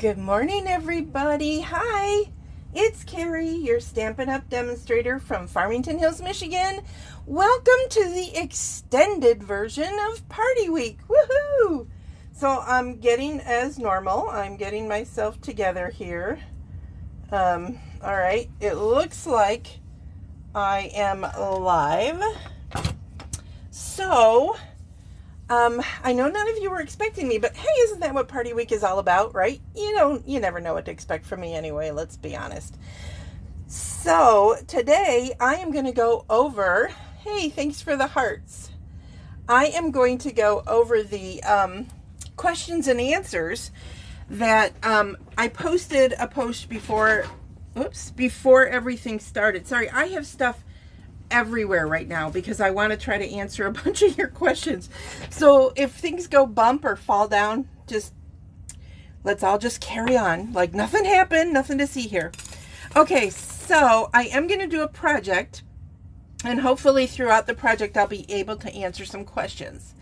Good morning, everybody. Hi, it's Carrie, your Stampin' Up! Demonstrator from Farmington Hills, Michigan. Welcome to the extended version of Party Week. Woohoo! So I'm getting, as normal, I'm getting myself together here. All right, it looks like I am live. So, I know none of you were expecting me, but hey, isn't that what Party Week is all about, right? You never know what to expect from me anyway, let's be honest. So today I am going to go over, hey, thanks for the hearts. I am going to go over the questions and answers that I posted a post before everything started. Sorry, I have stuff everywhere right now because I want to try to answer a bunch of your questions. So if things go bump or fall down, let's all just carry on like nothing happened, nothing to see here. Okay, so I am going to do a project, and hopefully throughout the project I'll be able to answer some questions.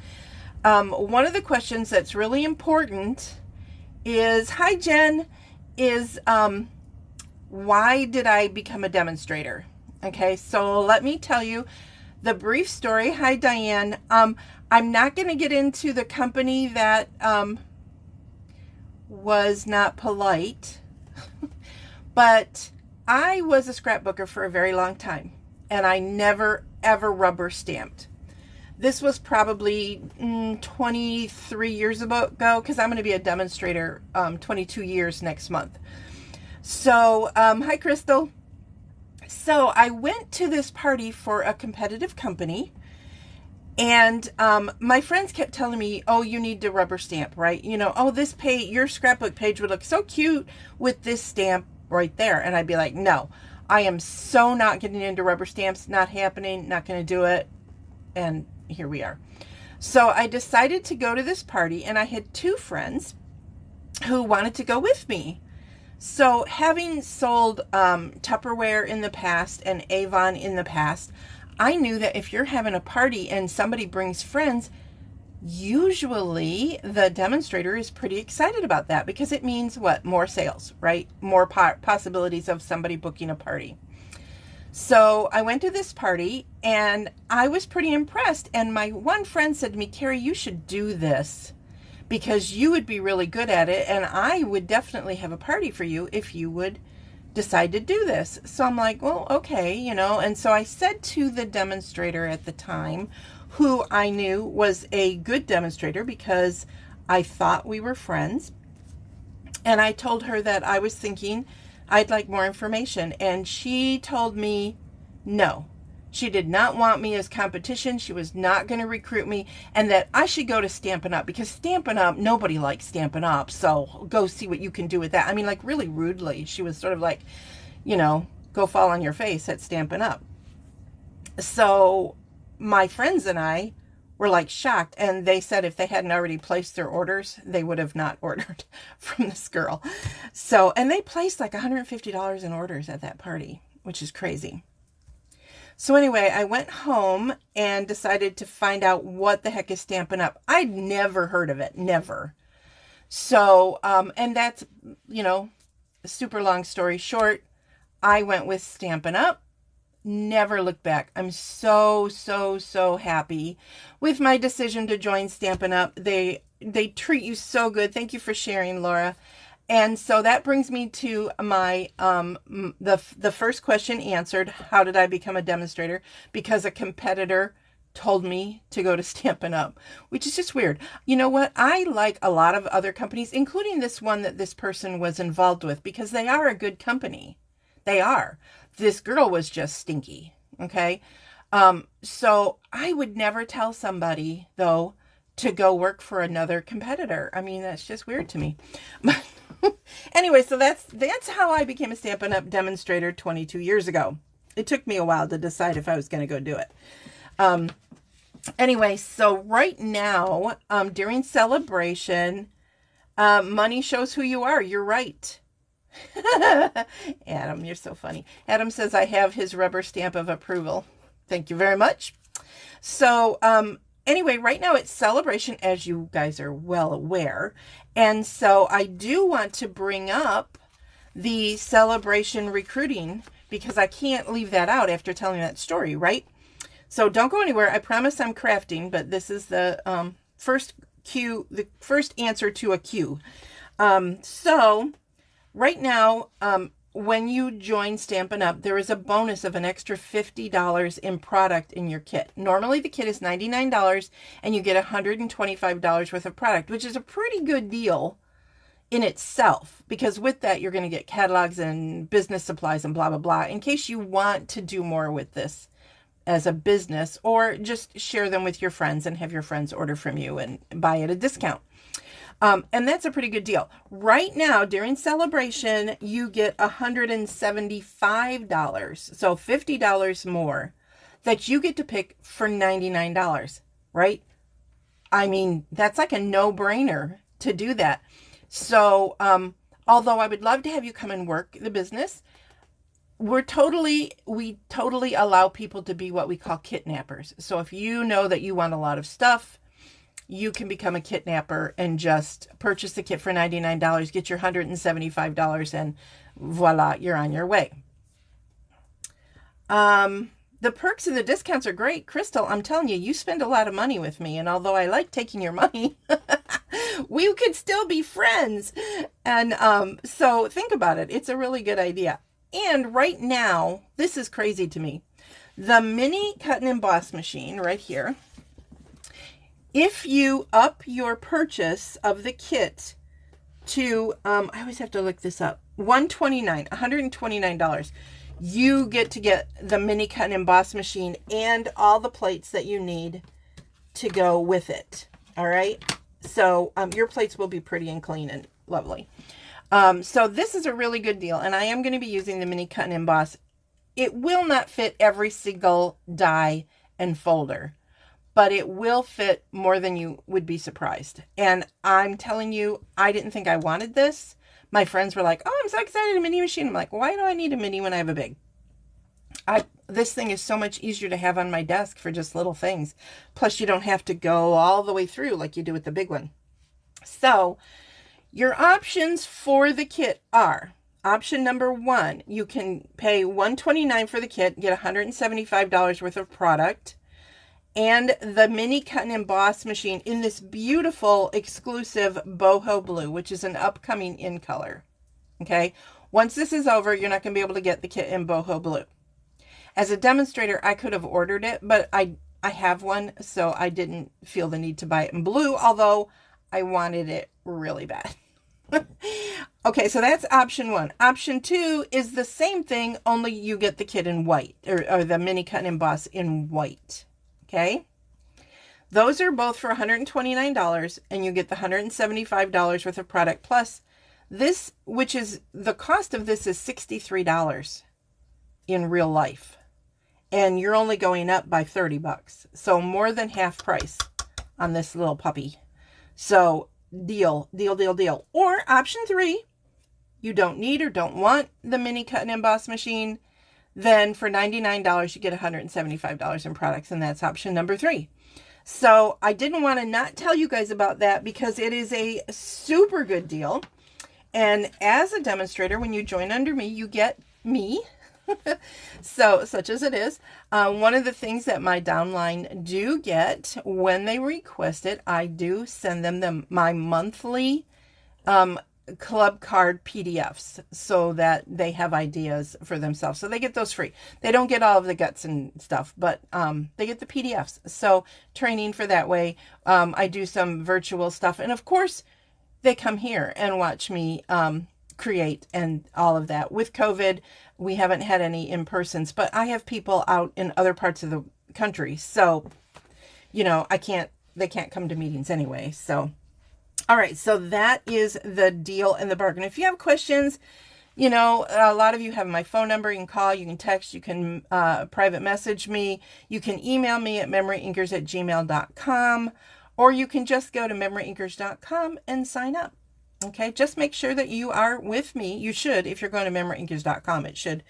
One of the questions that's really important is, hi Jen, is why did I become a demonstrator? Okay, so let me tell you the brief story. Hi, Diane. I'm not going to get into the company that was not polite, but I was a scrapbooker for a very long time, and I never, ever rubber stamped. This was probably 23 years ago, because I'm going to be a demonstrator 22 years next month. So, hi, Crystal. So I went to this party for a competitive company, and my friends kept telling me, oh, you need to rubber stamp, right? Oh, this page, your scrapbook page would look so cute with this stamp right there. And I'd be like, no, I am so not getting into rubber stamps, not happening, not going to do it. And here we are. So I decided to go to this party, and I had two friends who wanted to go with me. So having sold Tupperware in the past and Avon in the past, I knew that if you're having a party and somebody brings friends, usually the demonstrator is pretty excited about that because it means what? More sales, right? More possibilities of somebody booking a party. So I went to this party and I was pretty impressed. And my one friend said to me, Carrie, you should do this, because you would be really good at it, and I would definitely have a party for you if you would decide to do this. So I'm like, well, okay, and so I said to the demonstrator at the time, who I knew was a good demonstrator because I thought we were friends, and I told her that I was thinking I'd like more information, and she told me no. She did not want me as competition. She was not going to recruit me, and that I should go to Stampin' Up! Because Stampin' Up!, nobody likes Stampin' Up!, so go see what you can do with that. I mean, like, really rudely. She was sort of like, go fall on your face at Stampin' Up! So my friends and I were like shocked, and they said if they hadn't already placed their orders, they would have not ordered from this girl. So, and they placed like $150 in orders at that party, which is crazy. So anyway, I went home and decided to find out what the heck is Stampin' Up! I'd never heard of it, never. So, and that's, a super long story short, I went with Stampin' Up!, never looked back. I'm so, so, so happy with my decision to join Stampin' Up! They treat you so good. Thank you for sharing, Laura. And so that brings me to my, the first question answered. How did I become a demonstrator? Because a competitor told me to go to Stampin' Up!, which is just weird. You know what? I like a lot of other companies, including this one that this person was involved with, because they are a good company. They are. This girl was just stinky. Okay. So I would never tell somebody, though, to go work for another competitor. I mean, that's just weird to me. But anyway, so that's how I became a Stampin' Up! Demonstrator 22 years ago. It took me a while to decide if I was going to go do it. Anyway, so right now, during celebration, money shows who you are. You're right. Adam, you're so funny. Adam says I have his rubber stamp of approval. Thank you very much. So, anyway, right now it's celebration, as you guys are well aware. And so I do want to bring up the celebration recruiting because I can't leave that out after telling that story, right? So don't go anywhere. I promise I'm crafting, but this is the first cue, the first answer to a cue. So right now, when you join Stampin' Up, there is a bonus of an extra $50 in product in your kit. Normally the kit is $99 and you get $125 worth of product, which is a pretty good deal in itself, because with that you're going to get catalogs and business supplies and blah, blah, blah, in case you want to do more with this as a business, or just share them with your friends and have your friends order from you and buy at a discount. And that's a pretty good deal. Right now, during celebration, you get $175, so $50 more that you get to pick for $99, right? I mean, that's like a no-brainer to do that. So, although I would love to have you come and work the business, we totally allow people to be what we call kitnappers. So if you know that you want a lot of stuff, you can become a kitnapper and just purchase the kit for $99, get your $175, and voila, you're on your way. The perks and the discounts are great. Crystal, I'm telling you, you spend a lot of money with me, and although I like taking your money, we could still be friends. And so think about it. It's a really good idea. And right now, this is crazy to me. The mini cut and emboss machine right here, if you up your purchase of the kit to, I always have to look this up, $129, you get to get the mini cut and emboss machine and all the plates that you need to go with it. All right. So your plates will be pretty and clean and lovely. So this is a really good deal, and I am going to be using the mini cut and emboss. It will not fit every single die and folder, but it will fit more than you would be surprised. And I'm telling you, I didn't think I wanted this. My friends were like, oh, I'm so excited, a mini machine. I'm like, why do I need a mini when I have a big? This thing is so much easier to have on my desk for just little things. Plus, you don't have to go all the way through like you do with the big one. So your options for the kit are, option number 1, you can pay $129 for the kit, get $175 worth of product, and the mini cut and emboss machine in this beautiful exclusive boho blue, which is an upcoming in color. Okay, once this is over, you're not going to be able to get the kit in boho blue. As a demonstrator, I could have ordered it, but I have one, so I didn't feel the need to buy it in blue, although I wanted it really bad. Okay, so that's option 1. Option 2 is the same thing, only you get the kit in white, or the mini cut and emboss in white. Okay, those are both for $129, and you get the $175 worth of product, plus this, which is, the cost of this is $63 in real life, and you're only going up by $30, so more than half price on this little puppy. So deal. Or option 3, you don't need or don't want the mini cut and emboss machine, then for $99 you get $175 in products, and that's option number 3. So I didn't want to not tell you guys about that because it is a super good deal. And as a demonstrator, when you join under me, you get me. So such as it is, one of the things that my downline do get when they request it, I do send them my monthly club card PDFs so that they have ideas for themselves. So they get those free. They don't get all of the guts and stuff, but they get the PDFs. So training for that way. I do some virtual stuff. And of course, they come here and watch me create and all of that. With COVID, we haven't had any in-persons, but I have people out in other parts of the country. So, you know, they can't come to meetings anyway. So, all right. So that is the deal and the bargain. If you have questions, you know, a lot of you have my phone number. You can call, you can text, you can private message me. You can email me at MemoryINKers@gmail.com, or you can just go to MemoryINKers.com and sign up. Okay, just make sure that you are with me. You should, if you're going to MemoryINKers.com, it should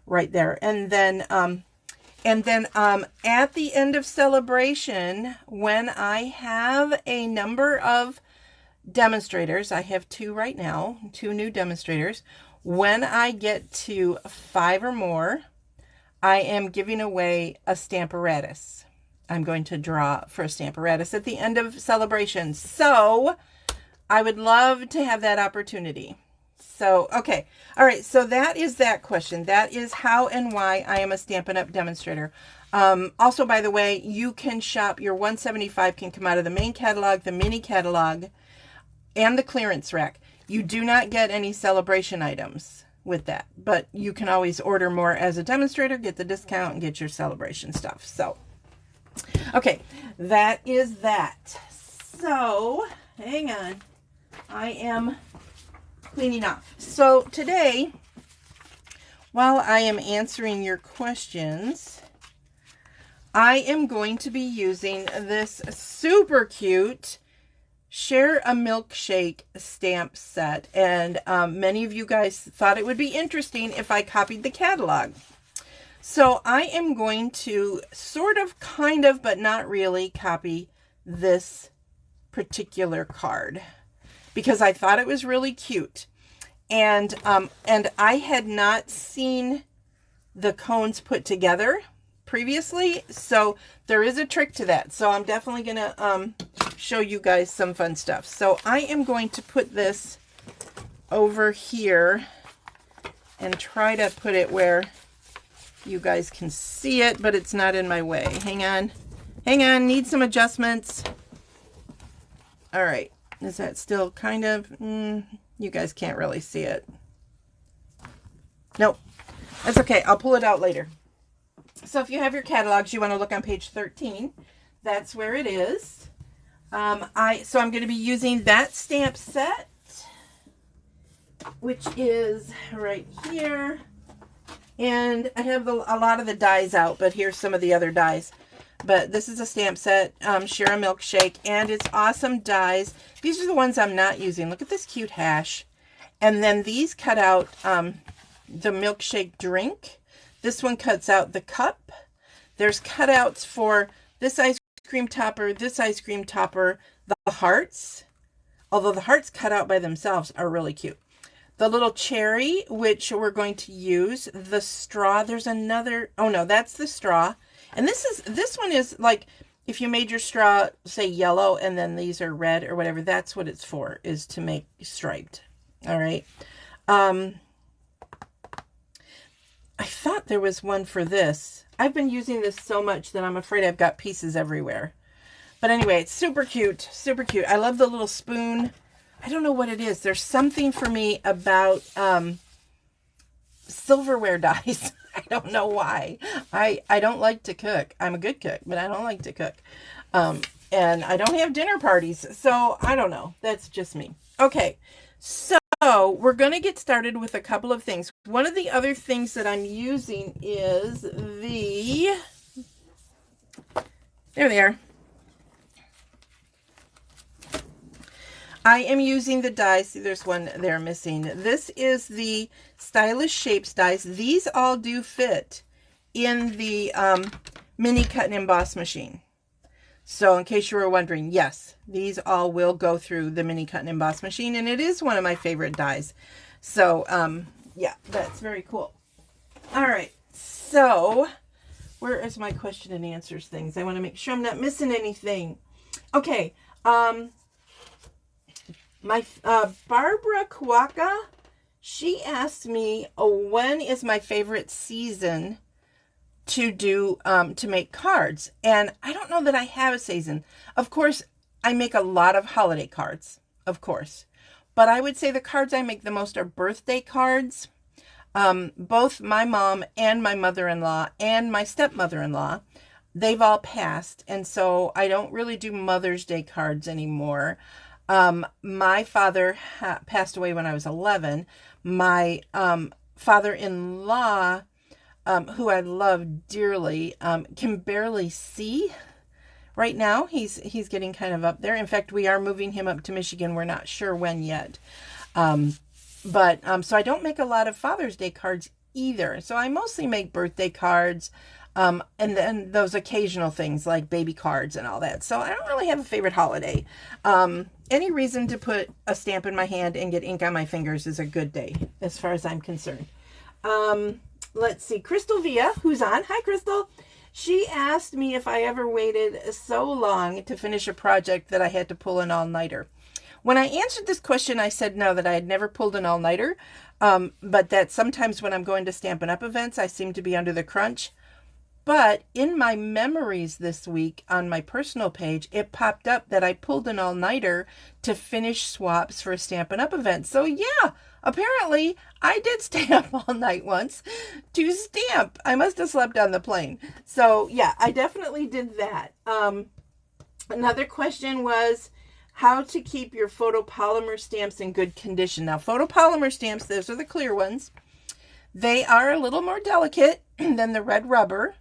right there. And then And then at the end of celebration, when I have a number of demonstrators, I have 2 right now, 2 new demonstrators. When I get to 5 or more, I am giving away a Stamparatus. I'm going to draw for a Stamparatus at the end of celebration. So I would love to have that opportunity. So, okay. All right. So that is that question. That is how and why I am a Stampin' Up! Demonstrator. Also, by the way, you can shop. Your $175 can come out of the main catalog, the mini catalog, and the clearance rack. You do not get any celebration items with that, but you can always order more as a demonstrator, get the discount, and get your celebration stuff. So, okay, that is that. So, hang on. I am cleaning off. So today, while I am answering your questions, I am going to be using this super cute Share a Milkshake stamp set. And many of you guys thought it would be interesting if I copied the catalog. So I am going to sort of, kind of, but not really copy this particular card, because I thought it was really cute. And I had not seen the cones put together previously, so there is a trick to that. So I'm definitely going to show you guys some fun stuff. So I am going to put this over here and try to put it where you guys can see it, but it's not in my way. Hang on. Hang on. Need some adjustments. All right. Is that still kind of, you guys can't really see it. Nope. That's okay. I'll pull it out later. So if you have your catalogs, you want to look on page 13. That's where it is. So I'm going to be using that stamp set, which is right here. And I have a lot of the dies out, but here's some of the other dies. But this is a stamp set, Share a Milkshake, and it's awesome dies. These are the ones I'm not using. Look at this cute hash. And then these cut out the milkshake drink. This one cuts out the cup. There's cutouts for this ice cream topper, this ice cream topper, the hearts. Although the hearts cut out by themselves are really cute. The little cherry, which we're going to use. The straw, there's another, oh no, that's the straw. And this one is like, if you made your straw, say yellow, and then these are red or whatever, that's what it's for, is to make striped. All right. I thought there was one for this. I've been using this so much that I'm afraid I've got pieces everywhere. But anyway, it's super cute, super cute. I love the little spoon. I don't know what it is. There's something for me about silverware dies. I don't know why. I don't like to cook. I'm a good cook, but I don't like to cook. And I don't have dinner parties, so I don't know. That's just me. Okay, so we're going to get started with a couple of things. One of the other things that I'm using is the, there they are. I am using the dies. See, there's one there missing. This is the Stylish Shapes dies. These all do fit in the mini cut and emboss machine. So in case you were wondering, yes, these all will go through the mini cut and emboss machine, and it is one of my favorite dies. So yeah, that's very cool. All right, so where is my question and answers things? I want to make sure I'm not missing anything. Okay, my Barbara Kwaka, she asked me, when is my favorite season to do to make cards? And I don't know that I have a season. Of course, I make a lot of holiday cards, of course, but I would say the cards I make the most are birthday cards. Both my mom and my mother-in-law and my stepmother-in-law, they've all passed, and so I don't really do Mother's Day cards anymore. My father passed away when I was 11. My father-in-law, who I love dearly, can barely see right now. He's getting kind of up there. In fact, we are moving him up to Michigan. We're not sure when yet. So I don't make a lot of Father's Day cards either. So I mostly make birthday cards. And then those occasional things like baby cards and all that. So I don't really have a favorite holiday. Any reason to put a stamp in my hand and get ink on my fingers is a good day, as far as I'm concerned. Let's see. Crystal Via, who's on. Hi, Crystal. She asked me if I ever waited so long to finish a project that I had to pull an all-nighter. When I answered this question, I said no, that I had never pulled an all-nighter, but that sometimes when I'm going to Stampin' Up! Events, I seem to be under the crunch. But in my memories this week on my personal page, it popped up that I pulled an all-nighter to finish swaps for a Stampin' Up! Event. So yeah, apparently I did stay up all night once to stamp. I must have slept on the plane. So yeah, I definitely did that. Another question was how to keep your photopolymer stamps in good condition. Now, photopolymer stamps, those are the clear ones. They are a little more delicate than the red rubber.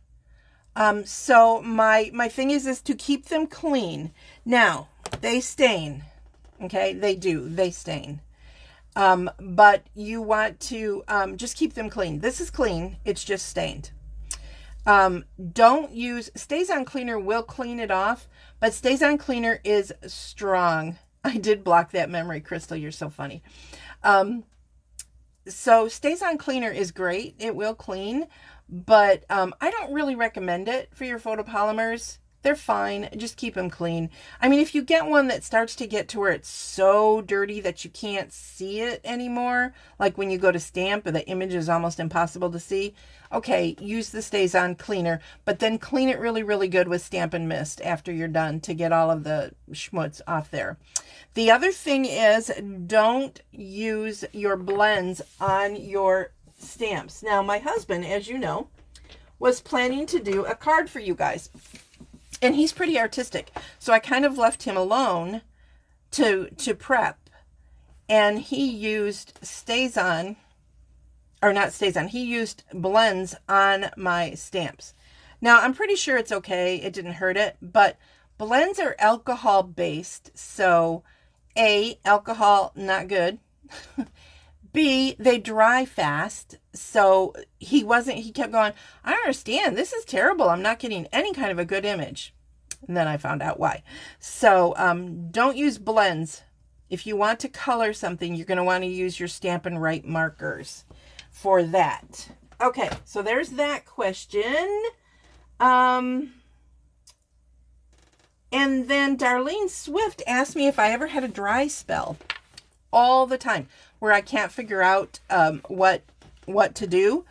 So my thing is to keep them clean. Now, they stain. Okay, they stain. But you want to just keep them clean. This is clean, it's just stained. Don't use, StazOn Cleaner will clean it off, but StazOn Cleaner is strong. I did block that memory, Crystal, you're so funny. So StazOn Cleaner is great, it will clean, but I don't really recommend it for your photopolymers. They're fine. Just keep them clean. I mean, if you get one that starts to get to where it's so dirty that you can't see it anymore, like when you go to stamp and the image is almost impossible to see, okay, use the StazOn Cleaner, but then clean it really, really good with Stampin' Mist after you're done to get all of the schmutz off there. The other thing is don't use your blends on your stamps. Now, my husband, as you know, was planning to do a card for you guys. And he's pretty artistic. So I kind of left him alone to prep. And he used StazOn, or not StazOn, he used blends on my stamps. Now, I'm pretty sure it's okay. It didn't hurt it. But blends are alcohol based. So A, alcohol, not good. B, they dry fast. So he kept going, I don't understand. This is terrible. I'm not getting any kind of a good image. And then I found out why. So don't use blends. If you want to color something, you're going to want to use your Stampin' Right markers for that. Okay, so there's that question. And then Darlene Swift asked me if I ever had a dry spell. All the time, where I can't figure out what to do.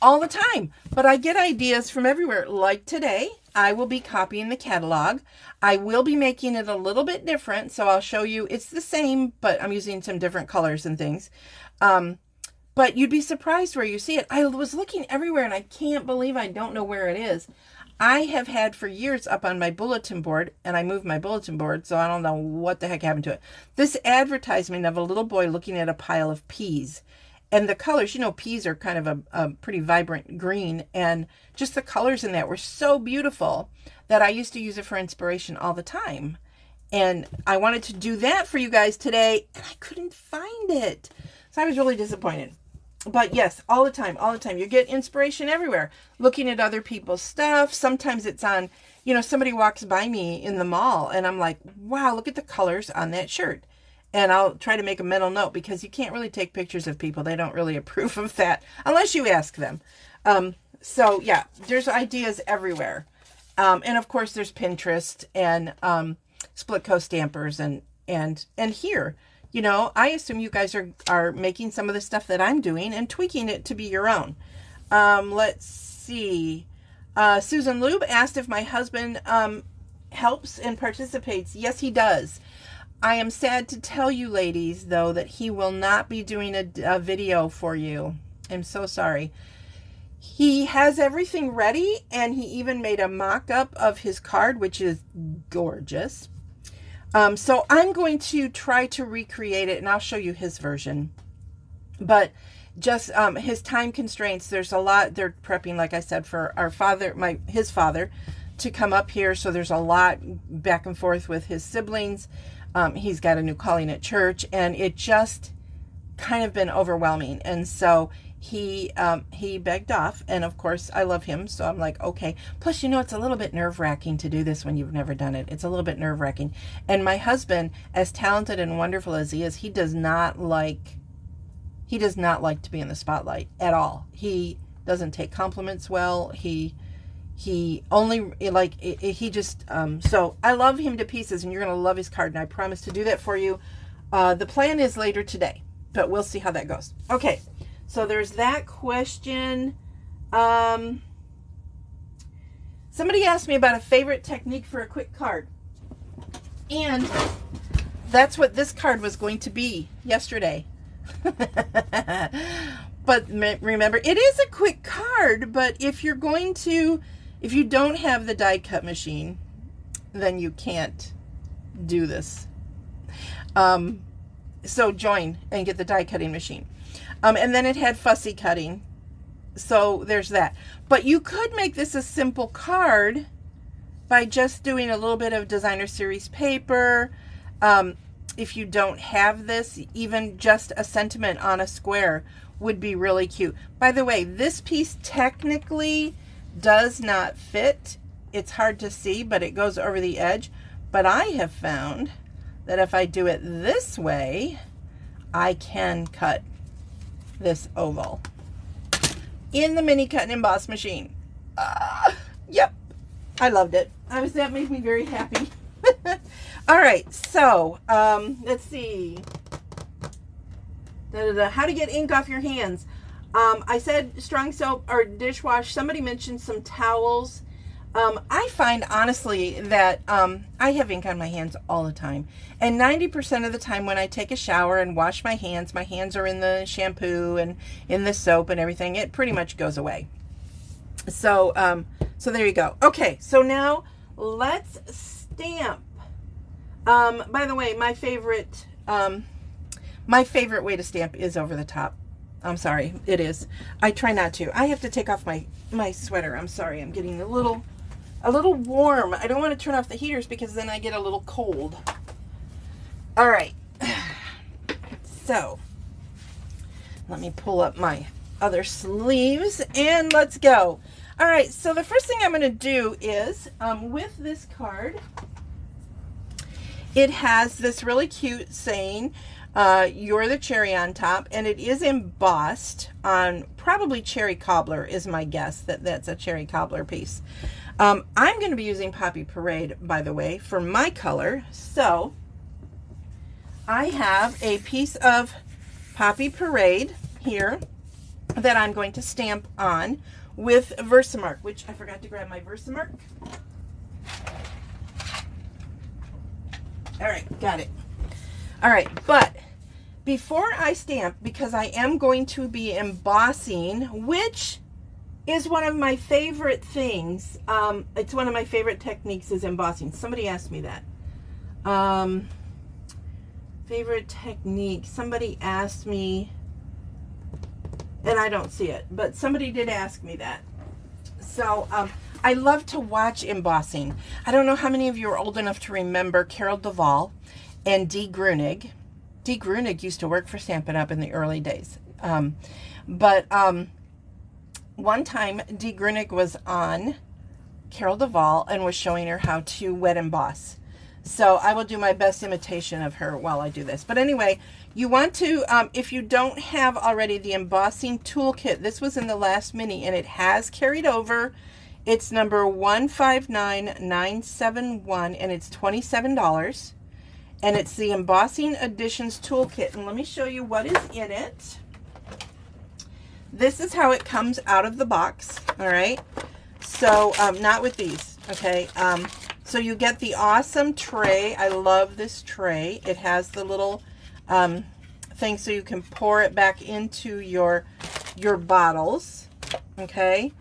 All the time. But I get ideas from everywhere. Like today, I will be copying the catalog. I will be making it a little bit different. So I'll show you. It's the same, but I'm using some different colors and things. But you'd be surprised where you see it. I was looking everywhere and I can't believe I don't know where it is. I have had for years up on my bulletin board, and I moved my bulletin board, so I don't know what the heck happened to it. This advertisement of a little boy looking at a pile of peas. And the colors, you know, peas are kind of a pretty vibrant green, and just the colors in that were so beautiful that I used to use it for inspiration all the time. And I wanted to do that for you guys today, and I couldn't find it. So I was really disappointed. But yes, all the time. You get inspiration everywhere. Looking at other people's stuff. Sometimes it's on, you know, somebody walks by me in the mall and I'm like, wow, look at the colors on that shirt. And I'll try to make a mental note because you can't really take pictures of people. They don't really approve of that unless you ask them. So yeah, there's ideas everywhere. And of course there's Pinterest and Split Coast Stampers and here. You know, I assume you guys are making some of the stuff that I'm doing and tweaking it to be your own. Let's see. Susan Lube asked if my husband helps and participates. Yes, he does. I am sad to tell you, ladies, though, that he will not be doing a video for you. I'm so sorry. He has everything ready, and he even made a mock-up of his card, which is gorgeous. So I'm going to try to recreate it, and I'll show you his version. But just his time constraints, there's a lot. They're prepping, like I said, for his father to come up here. So there's a lot back and forth with his siblings. He's got a new calling at church, and it just kind of been overwhelming. And so he begged off, and of course I love him, so I'm like, okay. Plus, you know, it's a little bit nerve-wracking to do this when you've never done it. It's a little bit nerve-wracking. And my husband, as talented and wonderful as he is, he does not like to be in the spotlight at all. He doesn't take compliments well. He only, like, he just, so I love him to pieces, and you're going to love his card, and I promise to do that for you. The plan is later today, but we'll see how that goes. Okay, so there's that question. Somebody asked me about a favorite technique for a quick card, and that's what this card was going to be yesterday. But remember, it is a quick card, but if you don't have the die cut machine, then you can't do this. So join and get the die cutting machine. And then it had fussy cutting. So there's that. But you could make this a simple card by just doing a little bit of designer series paper. If you don't have this, even just a sentiment on a square would be really cute. By the way, this piece technically does not fit. It's hard to see, but it goes over the edge. But I have found that if I do it this way, I can cut this oval in the mini cut and emboss machine. Yep, I loved it. That made me very happy. All right, so let's see. How to get ink off your hands. I said strong soap or dishwash. Somebody mentioned some towels. I find, honestly, that I have ink on my hands all the time. And 90% of the time when I take a shower and wash my hands are in the shampoo and in the soap and everything. It pretty much goes away. So, so there you go. Okay, so now let's stamp. By the way, my favorite way to stamp is over the top. I'm sorry, it is. I try not to. I have to take off my sweater. I'm sorry, I'm getting a little warm. I don't want to turn off the heaters because then I get a little cold. All right. So, let me pull up my other sleeves and let's go. All right, so the first thing I'm going to do is, with this card, it has this really cute saying, you're the cherry on top, and it is embossed on probably cherry cobbler is my guess, that's a cherry cobbler piece. I'm going to be using Poppy Parade, by the way, for my color. So I have a piece of Poppy Parade here that I'm going to stamp on with Versamark, which I forgot to grab my Versamark. All right, got it. All right, but before I stamp, because I am going to be embossing, which is one of my favorite things. It's one of my favorite techniques is embossing. Somebody asked me that. Favorite technique. Somebody asked me, and I don't see it, but somebody did ask me that. So I love to watch embossing. I don't know how many of you are old enough to remember Carol Duvall and Dee Grunig. Dee Grunig used to work for Stampin' Up! In the early days. One time, Dee Grunig was on Carol Duvall and was showing her how to wet emboss. So I will do my best imitation of her while I do this. But anyway, you want to, if you don't have already the embossing toolkit, this was in the last mini and it has carried over. It's number 159971 and it's $27. And it's the Embossing Additions Toolkit. And let me show you what is in it. This is how it comes out of the box, all right? So, not with these, okay? So you get the awesome tray. I love this tray. It has the little thing so you can pour it back into your bottles, okay?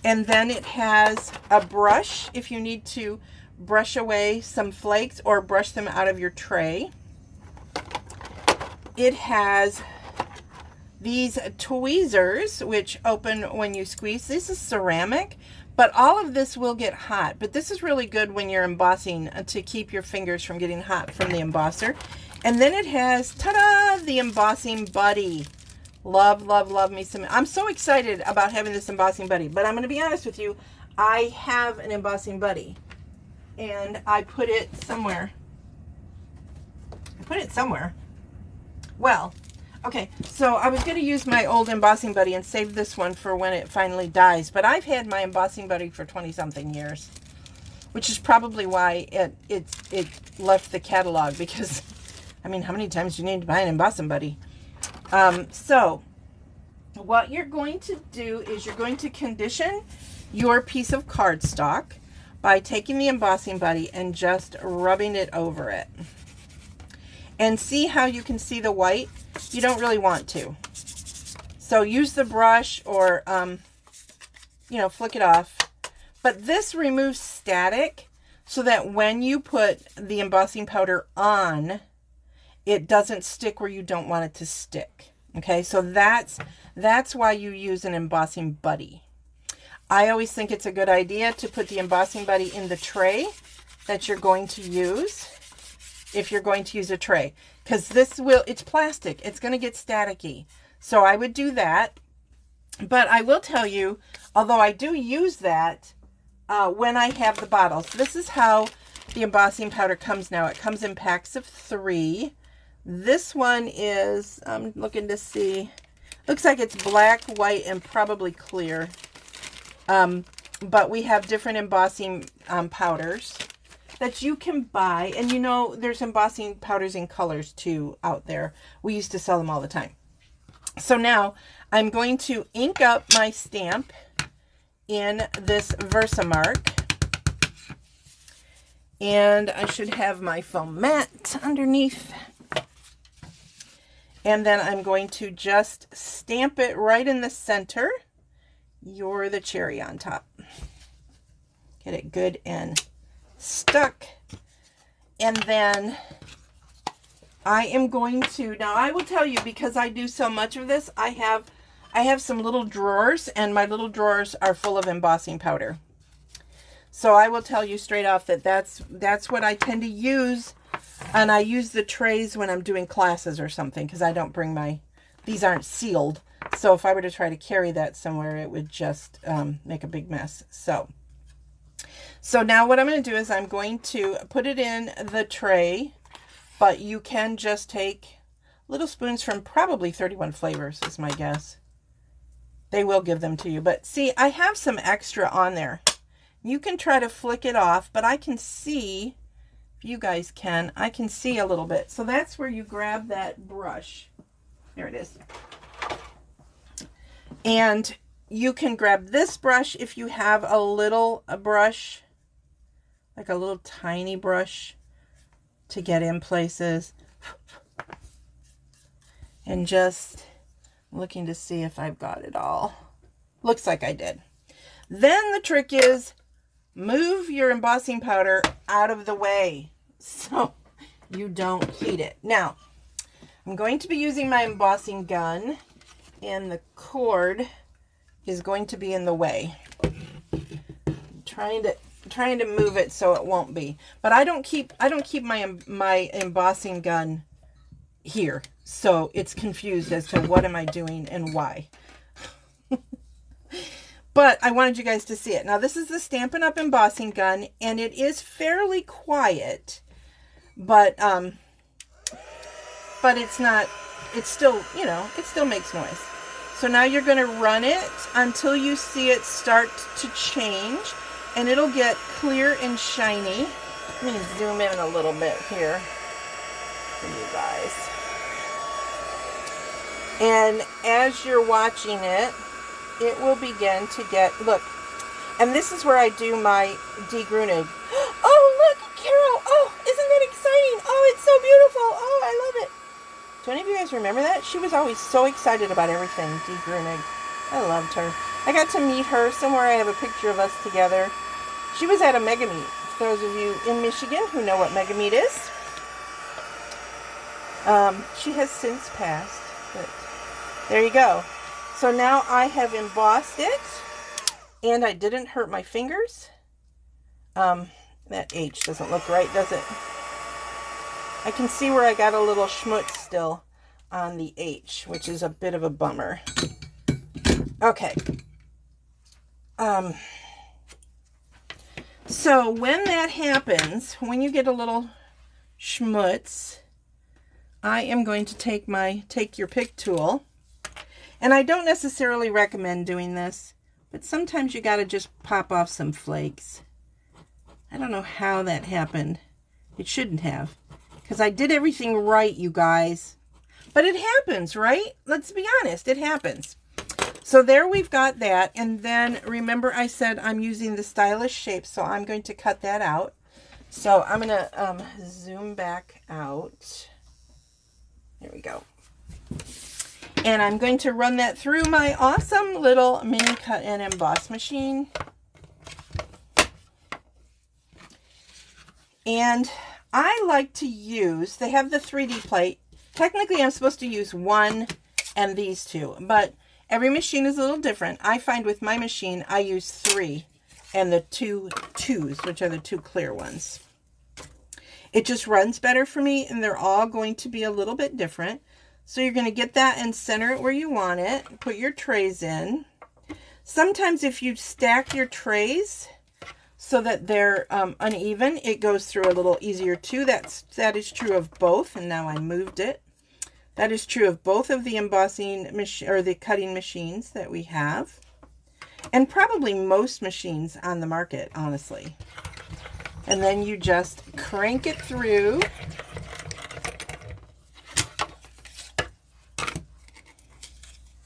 And then it has a brush if you need to brush away some flakes or brush them out of your tray. It has these tweezers which open when you squeeze. This is ceramic, but all of this will get hot. But this is really good when you're embossing to keep your fingers from getting hot from the embosser. And then it has, ta-da, the embossing buddy. Love, love, love me some. I'm so excited about having this embossing buddy, but I'm going to be honest with you. I have an embossing buddy, and I put it somewhere. Well, okay, so I was going to use my old embossing buddy and save this one for when it finally dies, but I've had my embossing buddy for 20-something years, which is probably why it left the catalog, because, I mean, how many times do you need to buy an embossing buddy? So what you're going to do is you're going to condition your piece of cardstock by taking the embossing buddy and just rubbing it over it. And see how you can see the white? You don't really want to. So use the brush or, you know, flick it off. But this removes static so that when you put the embossing powder on, it doesn't stick where you don't want it to stick. Okay, so that's why you use an embossing buddy. I always think it's a good idea to put the embossing buddy in the tray that you're going to use, if you're going to use a tray, because it's plastic. It's going to get staticky. So I would do that. But I will tell you, although I do use that when I have the bottles, this is how the embossing powder comes now. It comes in packs of 3. This one is, I'm looking to see, looks like it's black, white, and probably clear. But we have different embossing powders that you can buy. And you know, there's embossing powders in colors too out there. We used to sell them all the time. So now I'm going to ink up my stamp in this Versamark. And I should have my foam mat underneath. And then I'm going to just stamp it right in the center. You're the cherry on top. Get it good and stuck. And then I am going to, now I will tell you, because I do so much of this, I have some little drawers, and my little drawers are full of embossing powder. So I will tell you straight off that that's what I tend to use. And I use the trays when I'm doing classes or something, because I don't bring these aren't sealed. So if I were to try to carry that somewhere, it would just make a big mess. So now what I'm going to do is I'm going to put it in the tray, but you can just take little spoons from probably 31 Flavors is my guess. They will give them to you. But see, I have some extra on there. You can try to flick it off, but I can see, if you guys can, I can see a little bit. So that's where you grab that brush. There it is. And you can grab this brush if you have a brush, like a little tiny brush to get in places. And just looking to see if I've got it all. Looks like I did. Then the trick is move your embossing powder out of the way so you don't heat it. Now, I'm going to be using my embossing gun, and the cord is going to be in the way. I'm trying to move it so it won't be. But I don't keep my embossing gun here, so it's confused as to what am I doing and why. But I wanted you guys to see it. Now this is the Stampin' Up! Embossing gun, and it is fairly quiet, but it's not, it's still, you know, it still makes noise. So now you're going to run it until you see it start to change, and it'll get clear and shiny. Let me zoom in a little bit here for you guys. And as you're watching it, it will begin to get, look, and this is where I do my degrunig. Oh, look, Carol, oh, isn't that exciting? Oh, it's so beautiful. Oh, I love it. Do any of you guys remember that? She was always so excited about everything, degrunig. I loved her. I got to meet her. Somewhere I have a picture of us together. She was at a Mega Meet. For those of you in Michigan who know what Mega Meet is. She has since passed, but there you go. So now I have embossed it, and I didn't hurt my fingers. That H doesn't look right, does it? I can see where I got a little schmutz still on the H, which is a bit of a bummer. Okay. So when that happens, when you get a little schmutz, I am going to take your pick tool, and I don't necessarily recommend doing this, but sometimes you got to just pop off some flakes. I don't know how that happened. It shouldn't have, because I did everything right, you guys. But it happens, right? Let's be honest, it happens. So there we've got that, and then remember I said I'm using the stylish shape, so I'm going to cut that out. So I'm going to zoom back out. There we go. And I'm going to run that through my awesome little mini cut and emboss machine. And I like to use, they have the 3D plate. Technically I'm supposed to use one and these two, but every machine is a little different. I find with my machine I use 3 and the 2 twos, which are the 2 clear ones. It just runs better for me, and they're all going to be a little bit different. So you're going to get that and center it where you want it. Put your trays in. Sometimes if you stack your trays so that they're uneven, it goes through a little easier too. That is true of both, and now I moved it. That is true of both of the embossing machine or the cutting machines that we have, and probably most machines on the market, honestly. And then you just crank it through.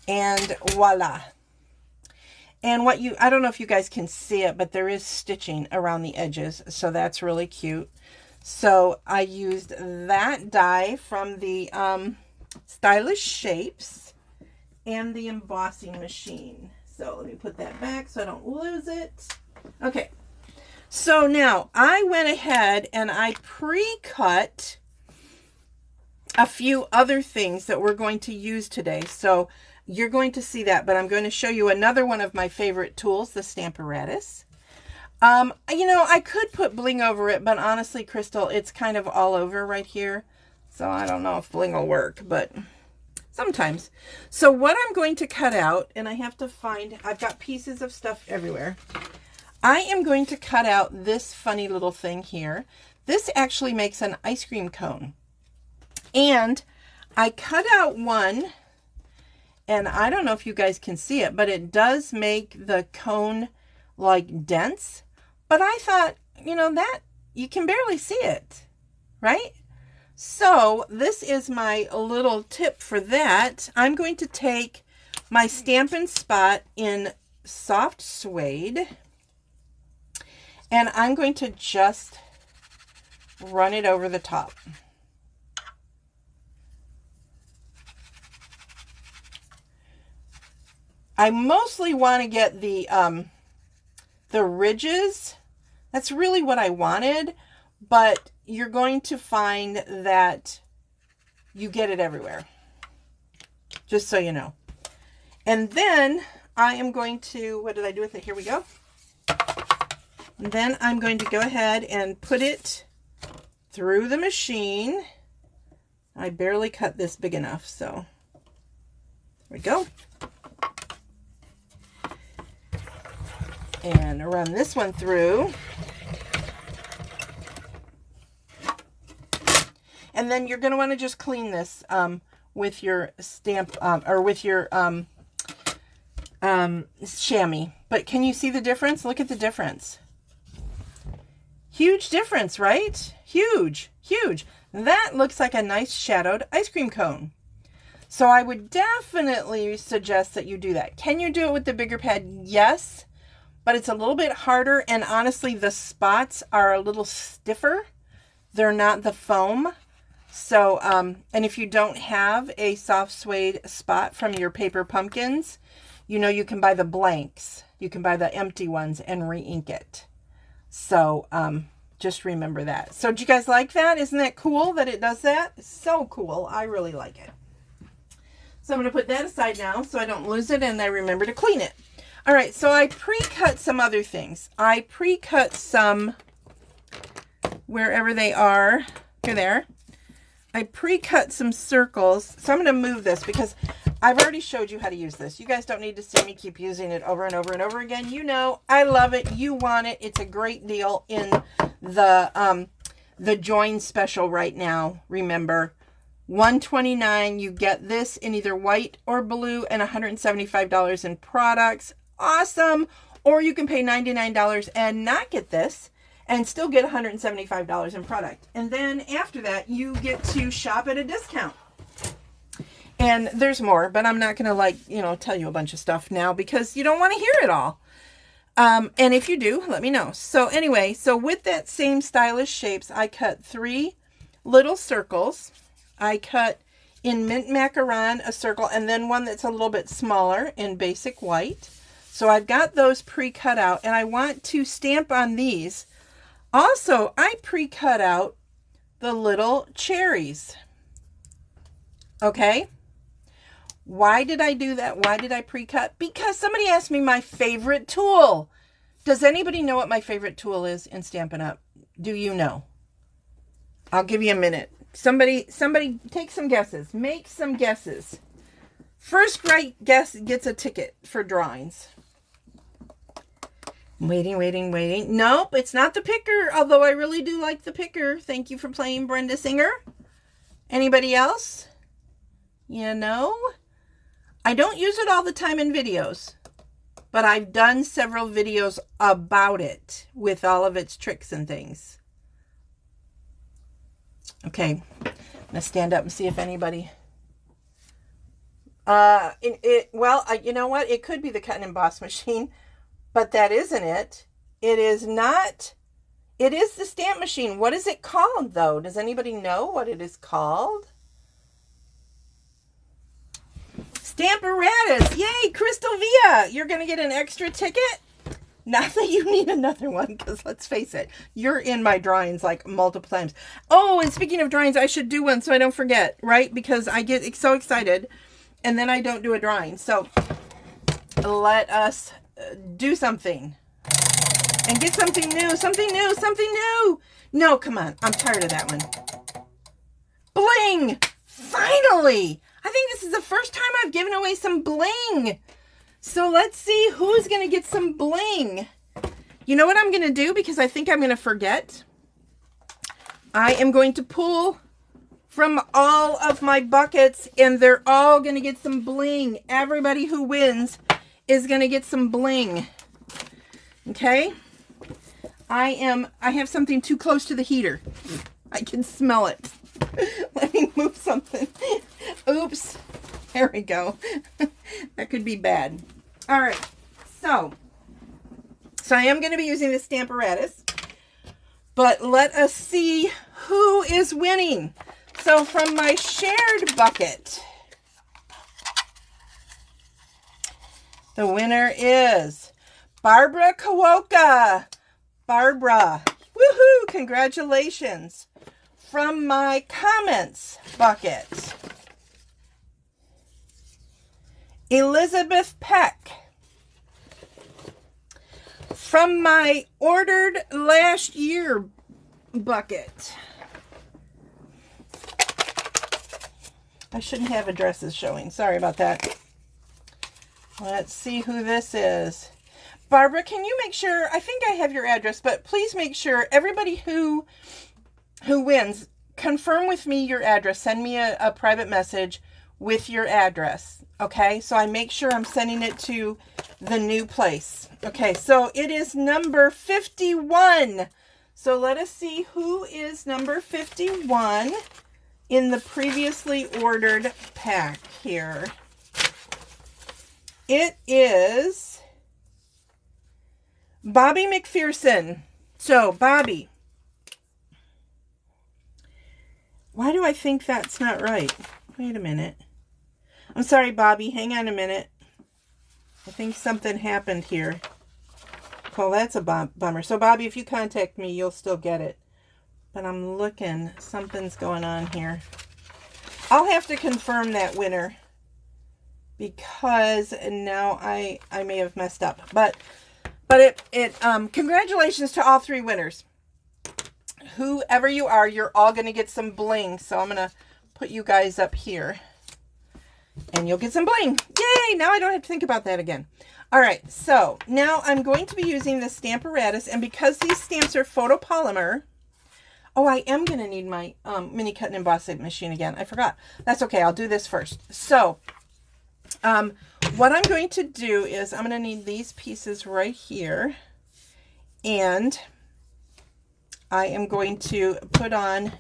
And voila. And I don't know if you guys can see it, but there is stitching around the edges, so that's really cute. So I used that die from the Stylish Shapes and the embossing machine. So let me put that back so I don't lose it. Okay. So now I went ahead and I pre-cut a few other things that we're going to use today. So you're going to see that, but I'm going to show you another one of my favorite tools, the Stamparatus. You know, I could put bling over it, but honestly, Crystal, it's kind of all over right here. So I don't know if bling will work, but sometimes. So what I'm going to cut out, and I have to find, I've got pieces of stuff everywhere. I am going to cut out this funny little thing here. This actually makes an ice cream cone. And I cut out one, and I don't know if you guys can see it, but it does make the cone like dense. But I thought, you know, that you can barely see it, right? So this is my little tip for that. I'm going to take my Stampin' Spot in soft suede, and I'm going to just run it over the top. I mostly want to get the ridges. That's really what I wanted, but you're going to find that you get it everywhere, just so you know. And then I am going to, what did I do with it? Here we go. And then I'm going to go ahead and put it through the machine. I barely cut this big enough, so there we go. And run this one through. And then you're going to want to just clean this with your stamp or with your chamois. But can you see the difference? Look at the difference. Huge difference, right? Huge, huge. That looks like a nice shadowed ice cream cone. So I would definitely suggest that you do that. Can you do it with the bigger pad? Yes. But it's a little bit harder, and honestly, the spots are a little stiffer. They're not the foam. So, and if you don't have a soft suede spot from your paper pumpkins, you know, you can buy the blanks. You can buy the empty ones and re-ink it. So, just remember that. So, do you guys like that? Isn't that cool that it does that? It's so cool. I really like it. So, I'm going to put that aside now so I don't lose it and I remember to clean it. All right, so I pre-cut some other things. I pre-cut some, wherever they are, here there. I pre-cut some circles. So I'm going to move this because I've already showed you how to use this. You guys don't need to see me keep using it over and over and over again. You know, I love it. You want it. It's a great deal in the Join special right now. Remember, $129. You get this in either white or blue and $175 in products. Awesome. Or you can pay $99 and not get this and still get $175 in product. And then after that, you get to shop at a discount. And there's more, but I'm not going to tell you a bunch of stuff now because you don't want to hear it all. And if you do, let me know. So anyway, so with that same stylish shapes, I cut 3 little circles. I cut in mint macaron a circle and then one that's a little bit smaller in basic white. So I've got those pre-cut out and I want to stamp on these. Also, I pre-cut out the little cherries. Okay. Why did I do that? Why did I pre-cut? Because somebody asked me my favorite tool. Does anybody know what my favorite tool is in Stampin' Up? Do you know? I'll give you a minute. Somebody take some guesses. Make some guesses. First right guess gets a ticket for drawings. Waiting. Nope, it's not the picker, although I really do like the picker. Thank you for playing, Brenda Singer. Anybody else? You know? I don't use it all the time in videos, but I've done several videos about it with all of its tricks and things. Okay, I'm going to stand up and see if anybody... you know what? It could be the cut and emboss machine, but that isn't it. It is not. It is the stamp machine. What is it called, though? Does anybody know what it is called? Stamparatus. Yay, Crystal Via. You're going to get an extra ticket. Not that you need another one, because let's face it, you're in my drawings like multiple times. Oh, and speaking of drawings, I should do one so I don't forget, right? Because I get so excited and then I don't do a drawing. So let us do something and get something new, something new. No, come on. I'm tired of that one. Bling! Finally! I think this is the first time I've given away some bling. So let's see who's going to get some bling. You know what I'm going to do? Because I think I'm going to forget. I am going to pull from all of my buckets and they're all going to get some bling. Everybody who wins is going to get some bling. Okay? I have something too close to the heater. I can smell it. Let me move something. Oops. There we go. That could be bad. All right. So I am going to be using the Stamparatus. But let us see who is winning. So from my shared bucket, the winner is Barbara Kawoka. Barbara. Woohoo! Congratulations. From my comments bucket, Elizabeth Peck. From my ordered last year bucket, I shouldn't have addresses showing. Sorry about that. Let's see who this is. Barbara, can you make sure, I think I have your address, but please make sure everybody who wins, confirm with me your address. Send me a private message with your address. Okay, so I make sure I'm sending it to the new place. Okay, so it is number 51. So let us see who is number 51 in the previously ordered pack here. It is Bobby McPherson. So, Bobby. Why do I think that's not right? Wait a minute. I'm sorry, Bobby. Hang on a minute. I think something happened here. Well, that's a bummer. So, Bobby, if you contact me, you'll still get it. But I'm looking. Something's going on here. I'll have to confirm that winner because now I may have messed up. But congratulations to all 3 winners. whoever you are, you're all going to get some bling. So I'm going to put you guys up here and you'll get some bling. Yay! Now I don't have to think about that again. All right, so now I'm going to be using the Stamparatus, and because these stamps are photopolymer, oh, I am going to need my mini cut and embossing machine again. I forgot. That's okay. I'll do this first. So what I'm going to do is I'm going to need these pieces right here, and I am going to put on,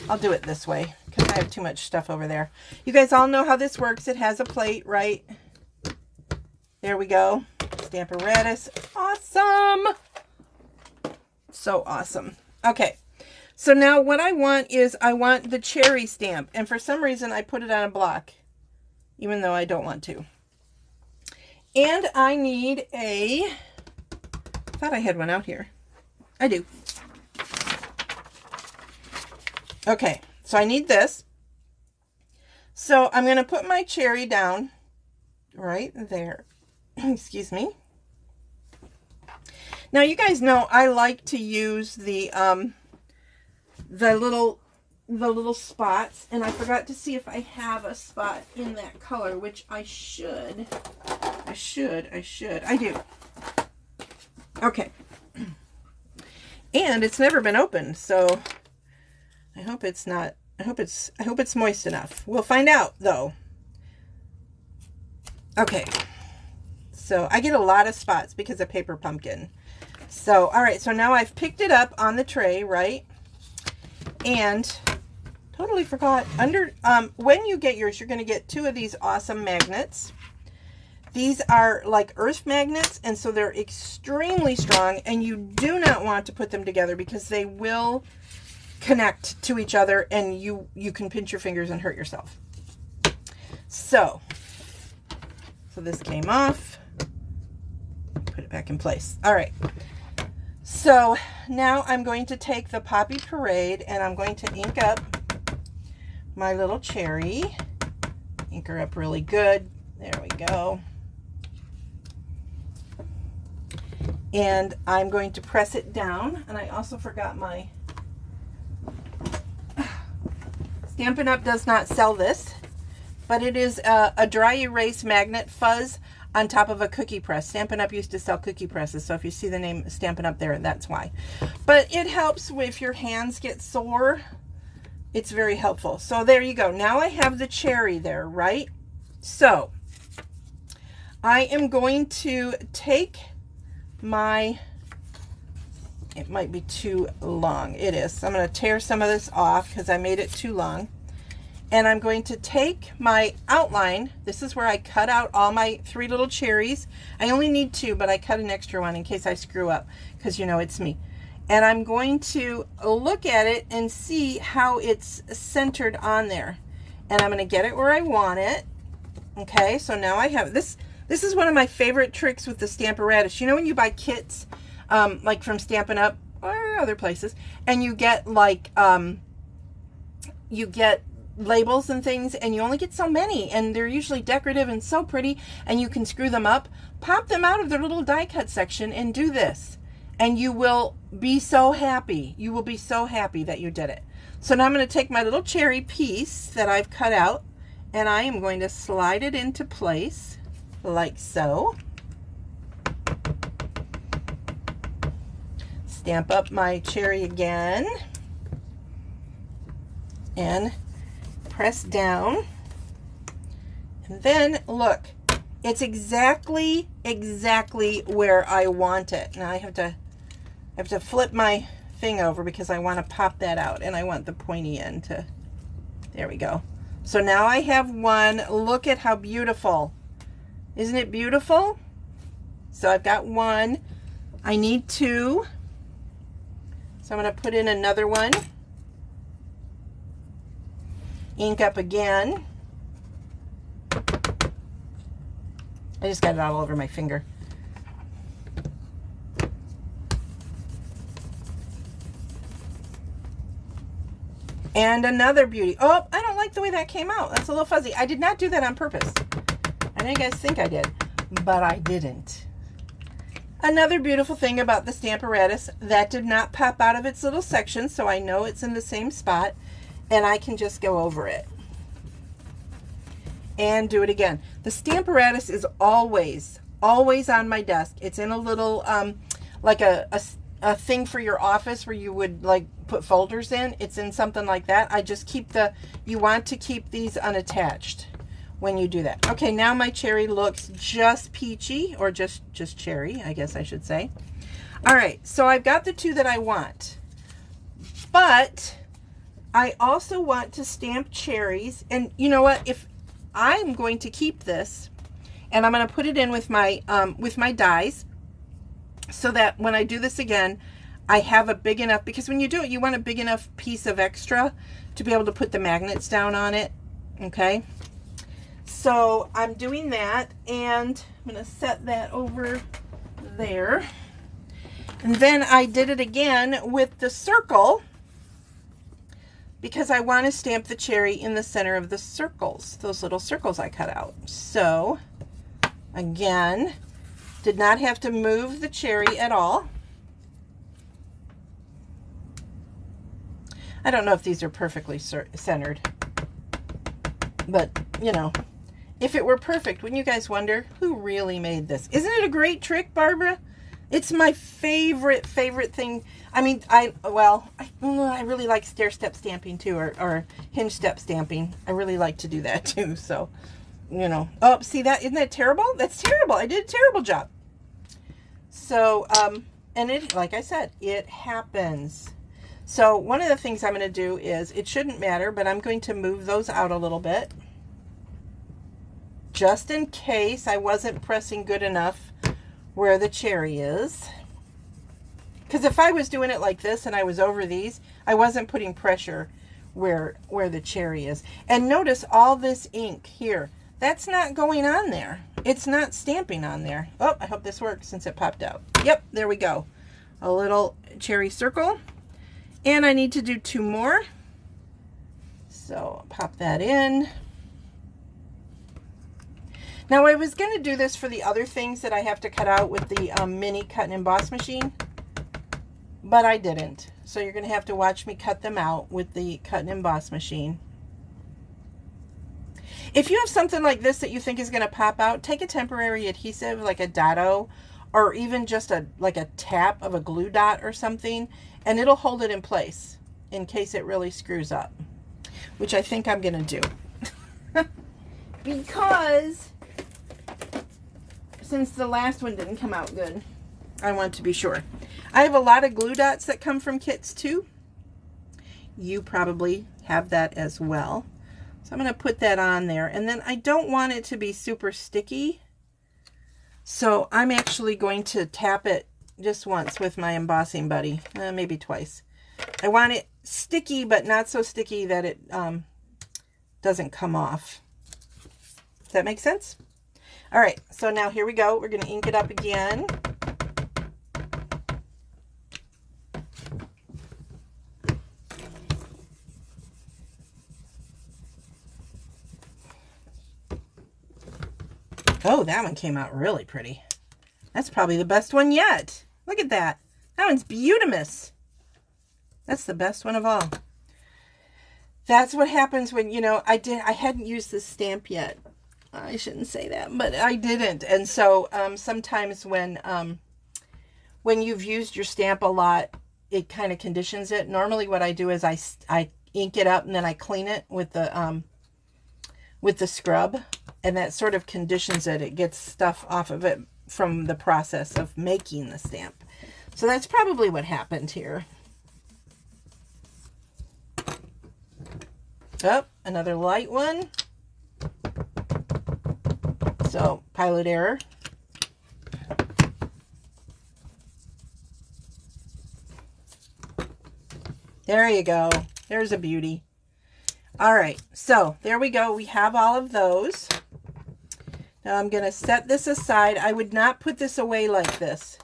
I'll do it this way because I have too much stuff over there. You guys all know how this works. It has a plate, right? There we go. Stamparatus. Awesome. So awesome. Okay. So now what I want is I want the cherry stamp. And for some reason I put it on a block, even though I don't want to. And I need I thought I had one out here. I do. Okay, so I need this. So I'm going to put my cherry down right there. Excuse me. Now you guys know I like to use the little spots, and I forgot to see if I have a spot in that color, which I should. I do. Okay. And it's never been opened, so I hope it's not, I hope it's moist enough. We'll find out though. Okay. So I get a lot of spots because of paper pumpkin. So, all right, so now I've picked it up on the tray, right? And totally forgot, when you get yours, you're going to get 2 of these awesome magnets. These are like earth magnets, and so they're extremely strong, and you do not want to put them together because they will connect to each other, and you can pinch your fingers and hurt yourself. So this came off. Put it back in place. All right. So now I'm going to take the Poppy Parade and I'm going to ink up my little cherry. Ink her up really good. There we go. And I'm going to press it down. And I also forgot my Stampin' Up! Does not sell this, but it is a dry erase magnet fuzz on top of a cookie press. Stampin' Up! Used to sell cookie presses, so if you see the name Stampin' Up! There, that's why. But it helps if your hands get sore. It's very helpful. So there you go. Now I have the cherry there, right? So I am going to take my, it might be too long. It is. So I'm going to tear some of this off because I made it too long. And I'm going to take my outline. This is where I cut out all my 3 little cherries. I only need 2, but I cut an extra one in case I screw up, because you know it's me. And I'm going to look at it and see how it's centered on there. And I'm going to get it where I want it. Okay, so now I have this. This is one of my favorite tricks with the Stamparatus. You know when you buy kits, like from Stampin' Up! Or other places, and you get like, you get labels and things, and you only get so many, and they're usually decorative and so pretty, and you can screw them up. Pop them out of their little die cut section and do this, and you will be so happy. You will be so happy that you did it. So now I'm going to take my little cherry piece that I've cut out, and I am going to slide it into place like so. Stamp up my cherry again and press down, and then look, it's exactly where I want it. Now I have to flip my thing over because I want to pop that out, and I want the pointy end to, there we go. So now I have one. Look at how beautiful. Isn't it beautiful? So I've got one. I need 2. So I'm going to put in another one. Ink up again. I just got it all over my finger. And another beauty. Oh, I don't like the way that came out. That's a little fuzzy. I did not do that on purpose. I know you guys think I did, but I didn't. Another beautiful thing about the Stamparatus, that did not pop out of its little section, so I know it's in the same spot, and I can just go over it and do it again. The Stamparatus is always on my desk. It's in a little, like a thing for your office where you would like put folders in. It's in something like that. I just keep you want to keep these unattached when you do that. Okay, now my cherry looks just peachy, or just cherry, I guess I should say. All right, so I've got the two that I want, but I also want to stamp cherries. And you know what? If I'm going to keep this, and I'm going to put it in with my dies, so that when I do this again, I have a big enough, because when you do it, you want a big enough piece of extra to be able to put the magnets down on it. Okay. So I'm doing that, and I'm going to set that over there. And then I did it again with the circle, because I want to stamp the cherry in the center of the circles, those little circles I cut out. So again, did not have to move the cherry at all. I don't know if these are perfectly centered, but you know, if it were perfect, wouldn't you guys wonder who really made this? Isn't it a great trick, Barbara? It's my favorite thing. I mean, I really like stair step stamping too, or hinge step stamping. I really like to do that too. So, you know, oh, see that? Isn't that terrible? That's terrible. I did a terrible job. So, and it, like I said, it happens. So one of the things I'm going to do is, it shouldn't matter, but I'm going to move those out a little bit, just in case I wasn't pressing good enough where the cherry is. Because if I was doing it like this and I was over these, I wasn't putting pressure where the cherry is. And notice all this ink here, that's not going on there. It's not stamping on there. Oh, I hope this works since it popped out. Yep, there we go. A little cherry circle. And I need to do 2 more. So pop that in. Now I was going to do this for the other things that I have to cut out with the mini cut and emboss machine, but I didn't. So you're going to have to watch me cut them out with the cut and emboss machine. If you have something like this that you think is going to pop out, take a temporary adhesive like a Dotto, or even just like a tap of a glue dot or something, and it'll hold it in place in case it really screws up, which I think I'm going to do. Because since the last one didn't come out good, I want to be sure. I have a lot of glue dots that come from kits too. You probably have that as well. So I'm going to put that on there, and then I don't want it to be super sticky. So I'm actually going to tap it just once with my embossing buddy, maybe twice. I want it sticky, but not so sticky that it doesn't come off. Does that make sense? All right, so now here we go. We're going to ink it up again. Oh, that one came out really pretty. That's probably the best one yet. Look at that. That one's beautimous. That's the best one of all. That's what happens when, you know, I hadn't used this stamp yet. I shouldn't say that, but I didn't. And so sometimes when you've used your stamp a lot, it kind of conditions it. Normally what I do is I ink it up and then I clean it with the scrub, and that sort of conditions it. It gets stuff off of it from the process of making the stamp. So that's probably what happened here. Oh, another light one. So, pilot error. There you go. There's a beauty. All right, so there we go. We have all of those. Now I'm going to set this aside. I would not put this away like this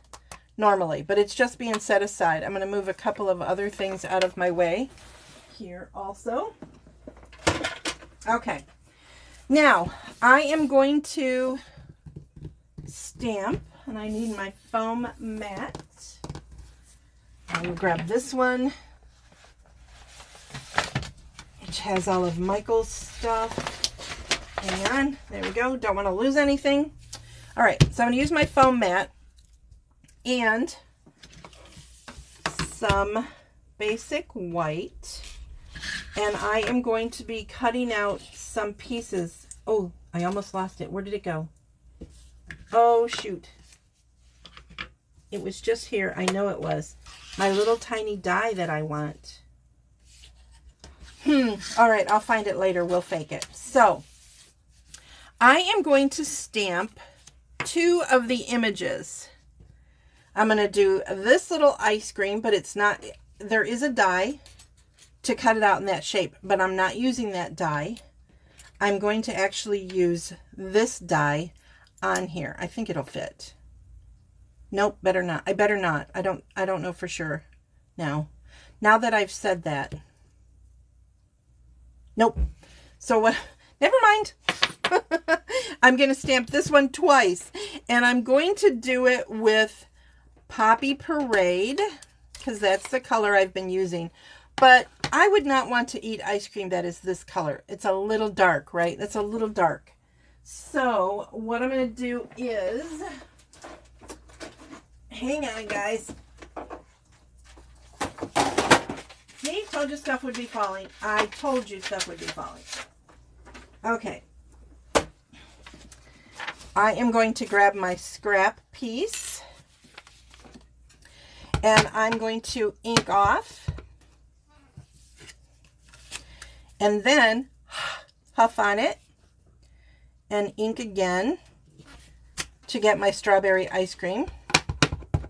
normally, but it's just being set aside. I'm going to move a couple of other things out of my way here also. Okay. Now, I am going to stamp. and I need my foam mat. I will grab this one, which has all of Michael's stuff. Hang on, there we go. Don't want to lose anything. All right, so I'm going to use my foam mat and some basic white, and I am going to be cutting out some pieces. Oh, I almost lost it. Where did it go? Oh, shoot. It was just here. I know it was. My little tiny die that I want. All right, I'll find it later. We'll fake it. So, I am going to stamp 2 of the images. I'm going to do this little ice cream, but it's not, there is a die to cut it out in that shape, but I'm not using that die. I'm going to actually use this die on here. I think it'll fit. Nope, better not. I better not. I don't know for sure now. Now that I've said that. Nope. So what? Never mind. I'm going to stamp this one twice, and I'm going to do it with Poppy Parade because that's the color I've been using. But I would not want to eat ice cream that is this color. It's a little dark, right? That's a little dark. So what I'm going to do is, hang on, guys. See, told you stuff would be falling. I told you stuff would be falling. Okay. I am going to grab my scrap piece, and I'm going to ink off, and then huff on it and ink again to get my strawberry ice cream.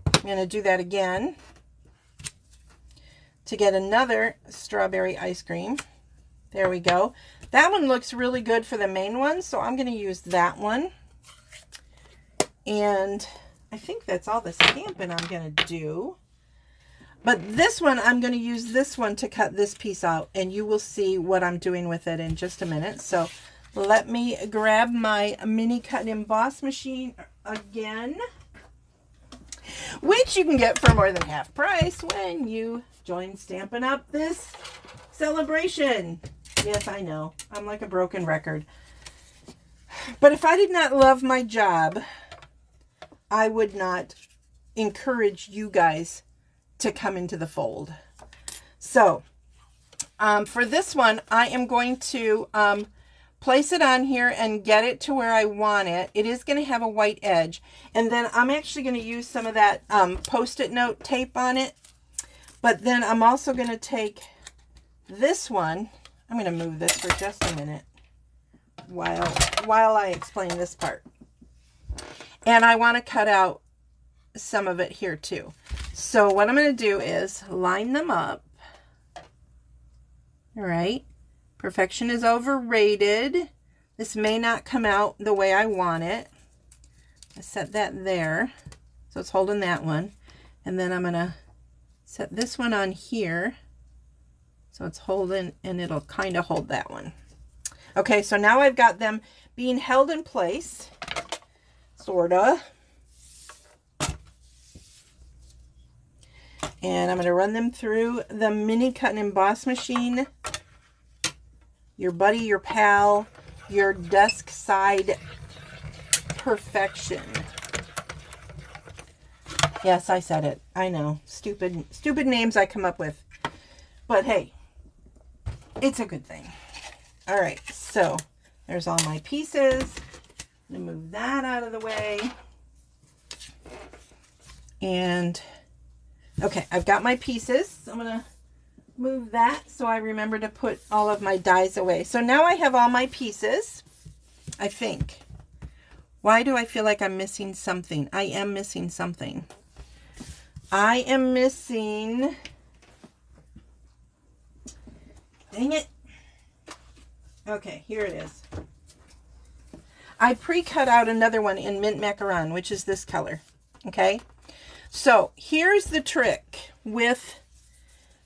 I'm going to do that again to get another strawberry ice cream. There we go. That one looks really good for the main one, so I'm going to use that one. And I think that's all the stamping I'm going to do. But this one, I'm going to use this one to cut this piece out, and you will see what I'm doing with it in just a minute. So let me grab my mini cut and emboss machine again, which you can get for more than half price when you join Stampin' Up! This celebration. Yes, I know. I'm like a broken record. But if I did not love my job, I would not encourage you guys to come into the fold. So, for this one, I am going to place it on here and get it to where I want it. It is going to have a white edge. And then I'm actually going to use some of that Post-it note tape on it. But then I'm also going to take this one. I'm going to move this for just a minute while I explain this part. And I want to cut out some of it here too. So what I'm going to do is line them up. All right. Perfection is overrated. This may not come out the way I want it. I set that there. So it's holding that one. And then I'm going to set this one on here. So it's holding, and it'll kind of hold that one. Okay, so now I've got them being held in place. Sorta. And I'm going to run them through the mini cut and emboss machine. Your buddy, your pal, your desk side perfection. Yes, I said it. I know. Stupid names I come up with. But hey, it's a good thing. All right, so there's all my pieces. I'm going to move that out of the way. And, okay, I've got my pieces. I'm going to move that so I remember to put all of my dies away. So now I have all my pieces, I think. Why do I feel like I'm missing something? I am missing something. I am missing... Dang it. Okay, here it is. I pre-cut out another one in Mint Macaron, which is this color. Okay, so here's the trick with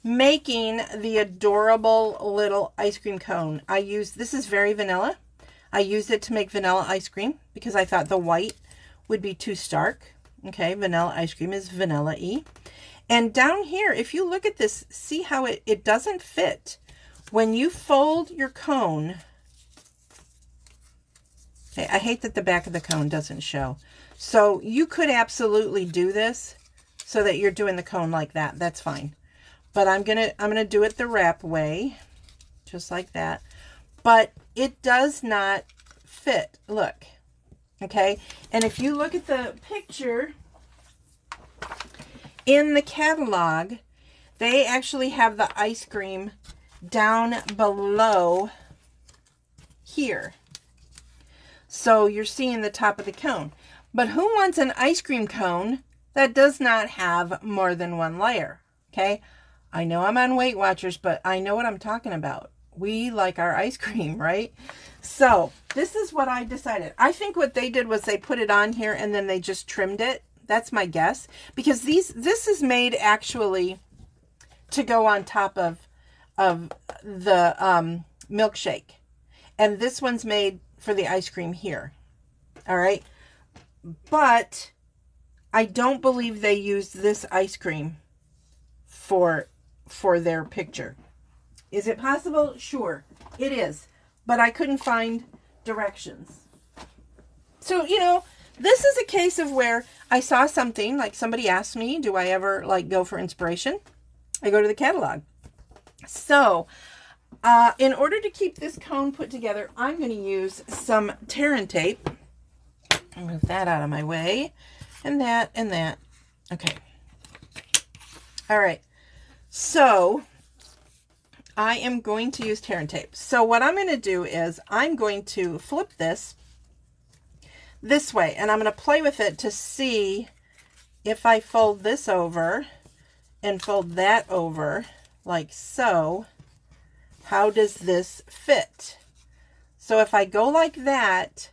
making the adorable little ice cream cone. This is very vanilla. I used it to make vanilla ice cream because I thought the white would be too stark. Okay, vanilla ice cream is vanilla-y. And down here, if you look at this, see how it doesn't fit. When you fold your cone, okay, I hate that the back of the cone doesn't show. So you could absolutely do this so that you're doing the cone like that. That's fine. But I'm gonna do it the wrap way, just like that. But it does not fit. Look, okay. And if you look at the picture in the catalog, they actually have the ice cream down below here. So you're seeing the top of the cone. But who wants an ice cream cone that does not have more than one layer? Okay. I know I'm on Weight Watchers, but I know what I'm talking about. We like our ice cream, right? So this is what I decided. I think what they did was they put it on here and then they just trimmed it. That's my guess, because this is made actually to go on top of the milkshake, and this one's made for the ice cream here. All right, but I don't believe they used this ice cream for their picture. Is it possible? Sure, it is, but I couldn't find directions. So, you know, this is a case of where I saw something, like somebody asked me, do I ever like go for inspiration? I go to the catalog. So, in order to keep this cone put together, I'm going to use some tear and tape. I'll move that out of my way. And that, and that. Okay. All right. So, I am going to use tear and tape. So, what I'm going to do is I'm going to flip this way, and I'm going to play with it to see if I fold this over and fold that over like so, how does this fit? So if I go like that,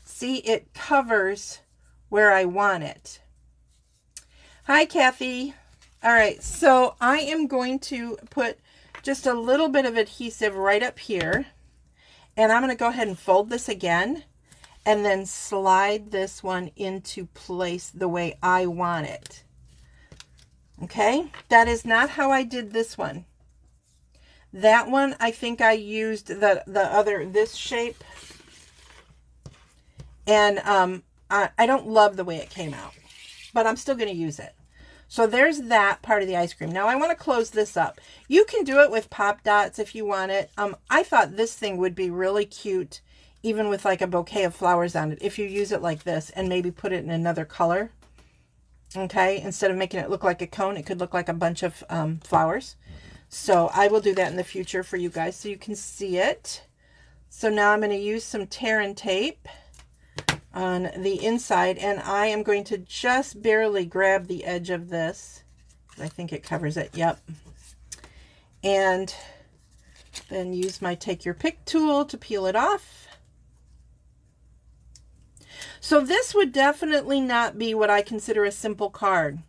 see, it covers where I want it. Hi, Kathy. All right, so I am going to put just a little bit of adhesive right up here, and I'm going to go ahead and fold this again, and then slide this one into place the way I want it. Okay, that is not how I did this one. That one, I think I used this shape, and I don't love the way it came out, but I'm still going to use it. So there's that part of the ice cream. Now I want to close this up. You can do it with pop dots if you want it. I thought this thing would be really cute, even with like a bouquet of flowers on it, if you use it like this and maybe put it in another color. Okay, instead of making it look like a cone, it could look like a bunch of flowers. So I will do that in the future for you guys so you can see it. So now I'm going to use some tear and tape on the inside, and I am going to just barely grab the edge of this. I think it covers it. Yep. And then use my take your pick tool to peel it off. So this would definitely not be what I consider a simple card.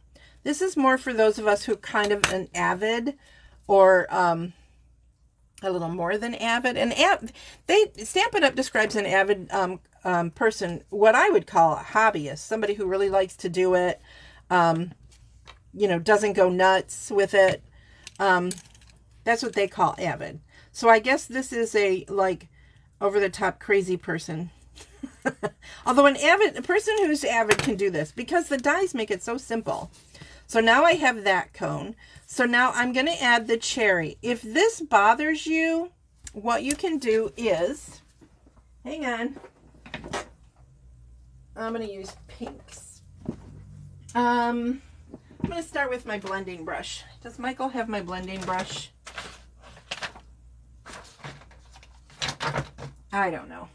This is more for those of us who are kind of an avid, or a little more than avid. Stamp It Up describes an avid person, what I would call a hobbyist, somebody who really likes to do it, you know, doesn't go nuts with it. That's what they call avid. So I guess this is a like over-the-top crazy person. Although a person who's avid can do this because the dies make it so simple. So now I have that cone. So now I'm going to add the cherry. If this bothers you, what you can do is, hang on, I'm going to use pinks. I'm going to start with my blending brush. Does Michael have my blending brush? I don't know.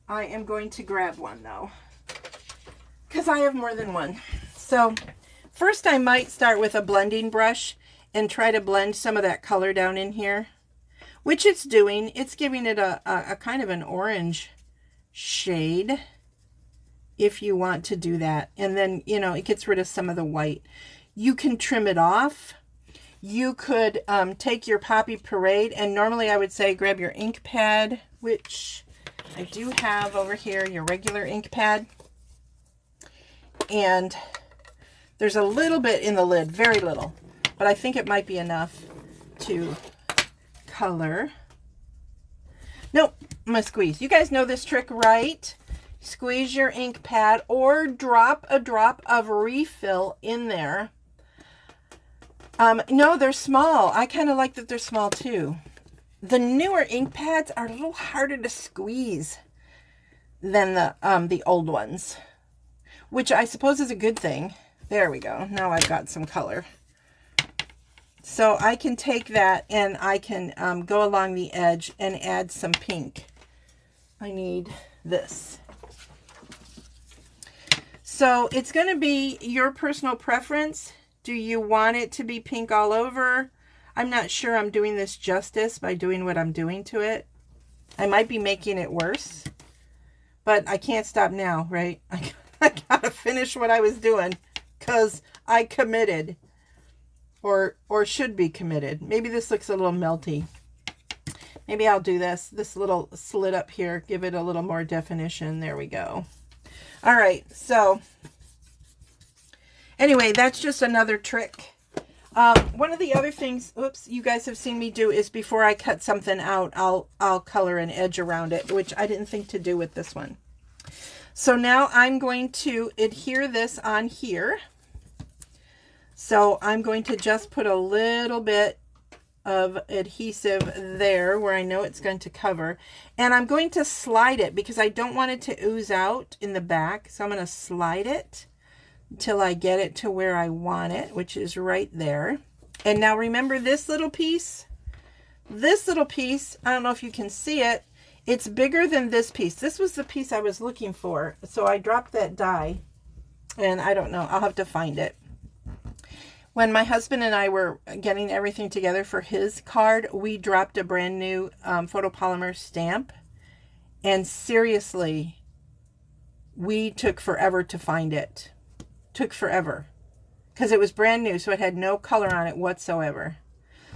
I am going to grab one though, because I have more than one. So first I might start with a blending brush and try to blend some of that color down in here, which it's doing. It's giving it a kind of an orange shade if you want to do that. And then, you know, it gets rid of some of the white. You can trim it off. You could take your Poppy Parade, and normally I would say grab your ink pad, which I do have over here, your regular ink pad. And there's a little bit in the lid, very little, but I think it might be enough to color. Nope, I'm gonna squeeze. You guys know this trick, right? Squeeze your ink pad or drop a drop of refill in there. No, they're small. I kind of like that they're small too. The newer ink pads are a little harder to squeeze than the old ones, which I suppose is a good thing. There we go. Now I've got some color. So I can take that and I can go along the edge and add some pink. I need this. So it's going to be your personal preference. Do you want it to be pink all over? I'm not sure I'm doing this justice by doing what I'm doing to it. I might be making it worse, but I can't stop now, right? I gotta finish what I was doing because I committed, or should be committed. Maybe this looks a little melty. Maybe I'll do this little slit up here, give it a little more definition. There we go. All right, so anyway, that's just another trick. One of the other things, oops, you guys have seen me do is before I cut something out, I'll color an edge around it, which I didn't think to do with this one. So now I'm going to adhere this on here. So I'm going to just put a little bit of adhesive there where I know it's going to cover. And I'm going to slide it because I don't want it to ooze out in the back. So I'm going to slide it until I get it to where I want it, which is right there. And now remember this little piece? This little piece, I don't know if you can see it, it's bigger than this piece. This was the piece I was looking for. So I dropped that die and I don't know, I'll have to find it. When my husband and I were getting everything together for his card, we dropped a brand new photopolymer stamp. And seriously, we took forever to find it. Took forever. Because it was brand new, so it had no color on it whatsoever.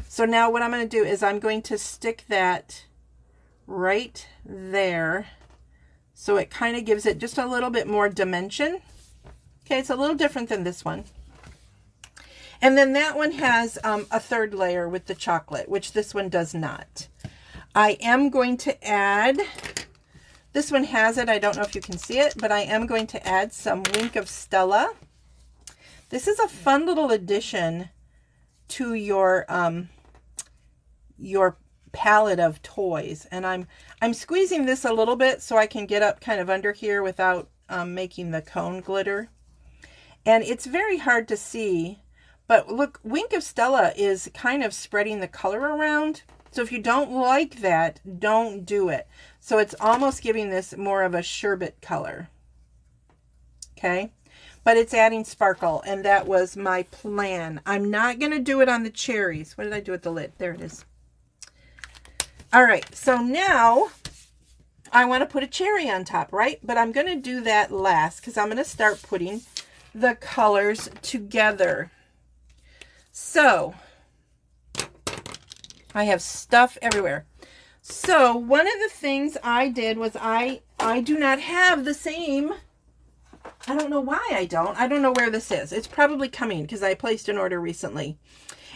So now what I'm going to do is I'm going to stick that right there. So it kind of gives it just a little bit more dimension. Okay, it's a little different than this one. And then that one has a third layer with the chocolate, which this one does not. I am going to add, this one has it, I don't know if you can see it, but I am going to add some Wink of Stella. This is a fun little addition to your palette of toys. And I'm squeezing this a little bit so I can get up kind of under here without making the cone glitter. And it's very hard to see. But look, Wink of Stella is kind of spreading the color around. So if you don't like that, don't do it. So it's almost giving this more of a sherbet color. Okay. But it's adding sparkle. And that was my plan. I'm not going to do it on the cherries. What did I do with the lid? There it is. All right. So now I want to put a cherry on top, right? But I'm going to do that last because I'm going to start putting the colors together. So, I have stuff everywhere. So, one of the things I did was I do not have the same, I don't know why I don't know where this is. It's probably coming because I placed an order recently.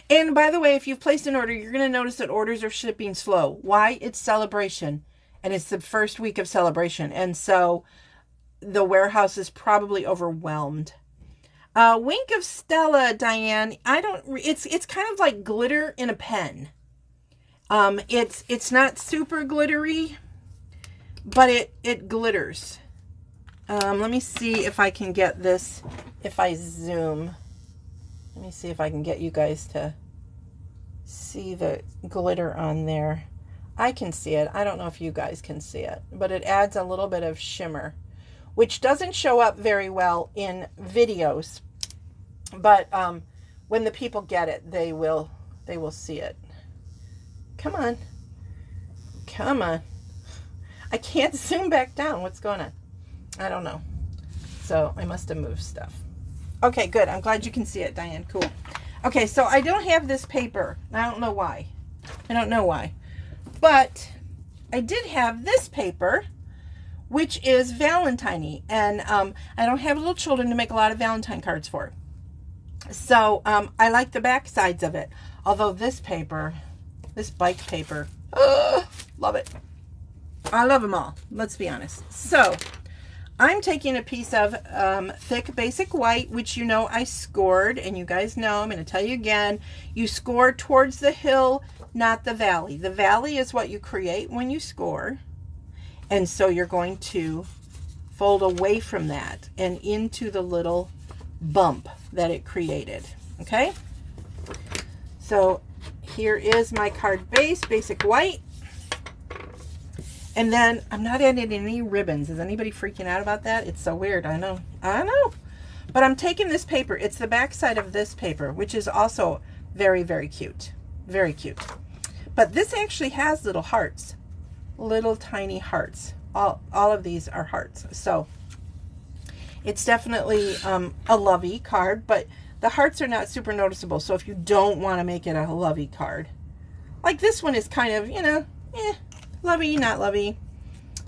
And by the way, if you've placed an order, you're going to notice that orders are shipping slow. Why? It's celebration. And it's the first week of celebration. And so, the warehouse is probably overwhelmed. Wink of Stella, Diane, it's kind of like glitter in a pen. It's not super glittery, but it glitters. Let me see if I can get this, if I zoom. Let me see if I can get you guys to see the glitter on there. I can see it. I don't know if you guys can see it, but it adds a little bit of shimmer, which doesn't show up very well in videos, but when the people get it, they will see it. Come on. Come on. I can't zoom back down. What's going on? I don't know. So I must have moved stuff. Okay, good. I'm glad you can see it, Diane. Cool. Okay, so I don't have this paper. I don't know why. I don't know why. But I did have this paper, which is Valentine-y. And I don't have little children to make a lot of Valentine cards for. So I like the back sides of it. Although this paper, this bike paper, love it. I love them all, let's be honest. So I'm taking a piece of thick basic white, which you know I scored, and you guys know, I'm going to tell you again, you score towards the hill, not the valley. The valley is what you create when you score, and so you're going to fold away from that and into the little bump that it created, okay? So here is my card base, basic white. And then I'm not adding any ribbons. Is anybody freaking out about that? It's so weird. I know. But I'm taking this paper. It's the back side of this paper, which is also very, very cute. Very cute. But this actually has little hearts. Little tiny hearts. All of these are hearts. So it's definitely a lovey card, but the hearts are not super noticeable. So if you don't want to make it a lovey card, like this one is kind of, you know, lovey, not lovey.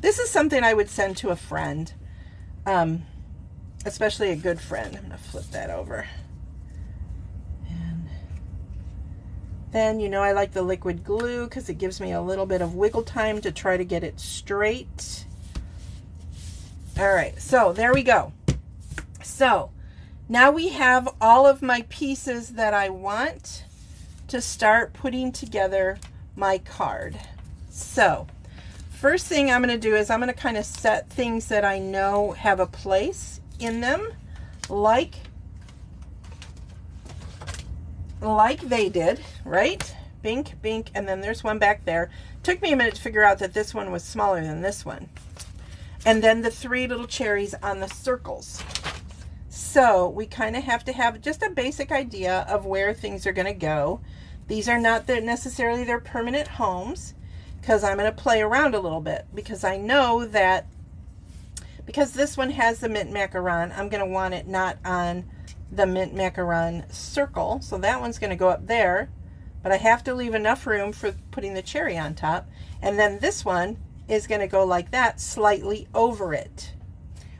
This is something I would send to a friend, especially a good friend. I'm going to flip that over. And then, you know, I like the liquid glue because it gives me a little bit of wiggle time to try to get it straight. All right, so there we go. So now we have all of my pieces that I want to start putting together my card. So first thing I'm going to do is I'm going to kind of set things that I know have a place in them, like they did, right? Bink, bink, and then there's one back there. Took me a minute to figure out that this one was smaller than this one. And then the 3 little cherries on the circles. So we kind of have to have just a basic idea of where things are going to go. These are not necessarily their permanent homes, because I'm going to play around a little bit, because I know that because this one has the mint macaron, I'm going to want it not on the mint macaron circle. So that one's going to go up there, but I have to leave enough room for putting the cherry on top. And then this one is going to go like that, slightly over it,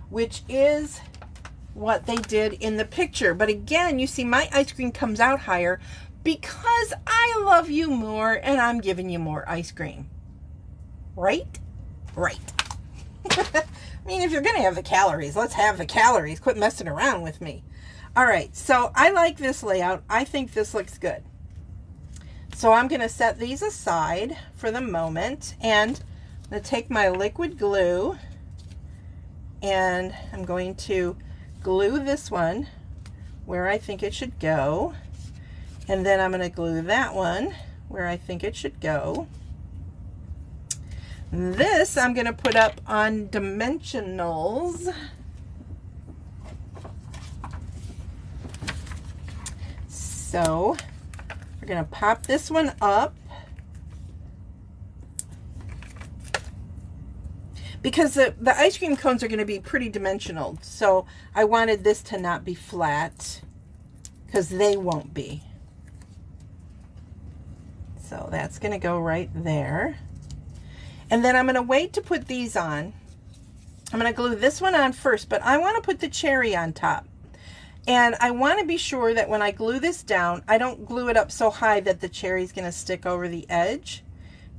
which is what they did in the picture. But again, you see my ice cream comes out higher because I love you more and I'm giving you more ice cream. Right? Right. I mean, if you're going to have the calories, let's have the calories. Quit messing around with me. All right, so I like this layout. I think this looks good. So I'm going to set these aside for the moment, and I'm going to take my liquid glue, and I'm going to glue this one where I think it should go, and then I'm going to glue that one where I think it should go. This I'm going to put up on dimensionals. So we're going to pop this one up because the ice cream cones are going to be pretty dimensional. So I wanted this to not be flat because they won't be. So that's going to go right there. And then I'm going to wait to put these on. I'm going to glue this one on first, but I want to put the cherry on top. And I want to be sure that when I glue this down, I don't glue it up so high that the cherry is going to stick over the edge,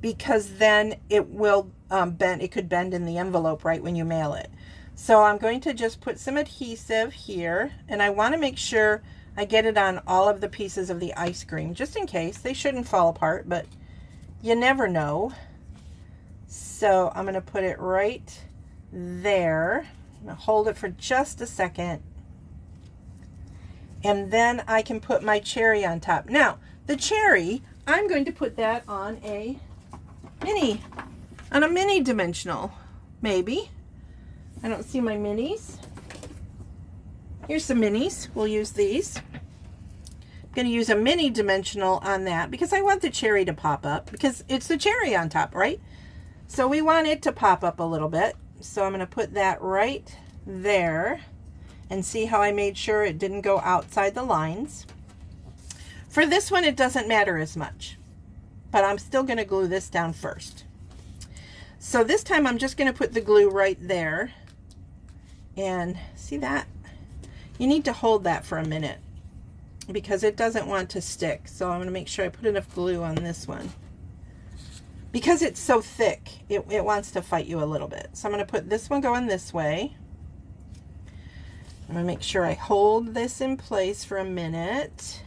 because then it will bend. It could bend in the envelope right when you mail it. So I'm going to just put some adhesive here, and I want to make sure I get it on all of the pieces of the ice cream, just in case. They shouldn't fall apart, but you never know. So I'm going to put it right there. I'm going to hold it for just a second. And then I can put my cherry on top. Now, the cherry, I'm going to put that on a mini dimensional, maybe. I don't see my minis. Here's some minis. We'll use these. I'm going to use a mini dimensional on that because I want the cherry to pop up, because it's the cherry on top, right? So we want it to pop up a little bit. So I'm going to put that right there. And see how I made sure it didn't go outside the lines. For this one, it doesn't matter as much, but I'm still going to glue this down first. So this time I'm just going to put the glue right there. And see that? You need to hold that for a minute because it doesn't want to stick. So I'm going to make sure I put enough glue on this one. Because it's so thick, it wants to fight you a little bit. So I'm going to put this one going this way. I'm going to make sure I hold this in place for a minute.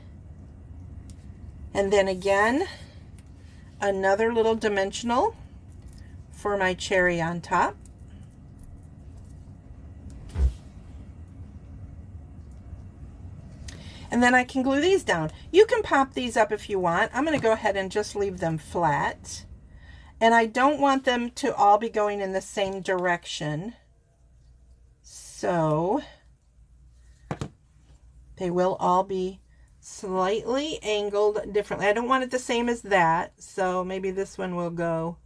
And then again, another little dimensional for my cherry on top. And then I can glue these down. You can pop these up if you want. I'm going to go ahead and just leave them flat. And I don't want them to all be going in the same direction. So they will all be slightly angled differently. I don't want it the same as that. So maybe this one will go.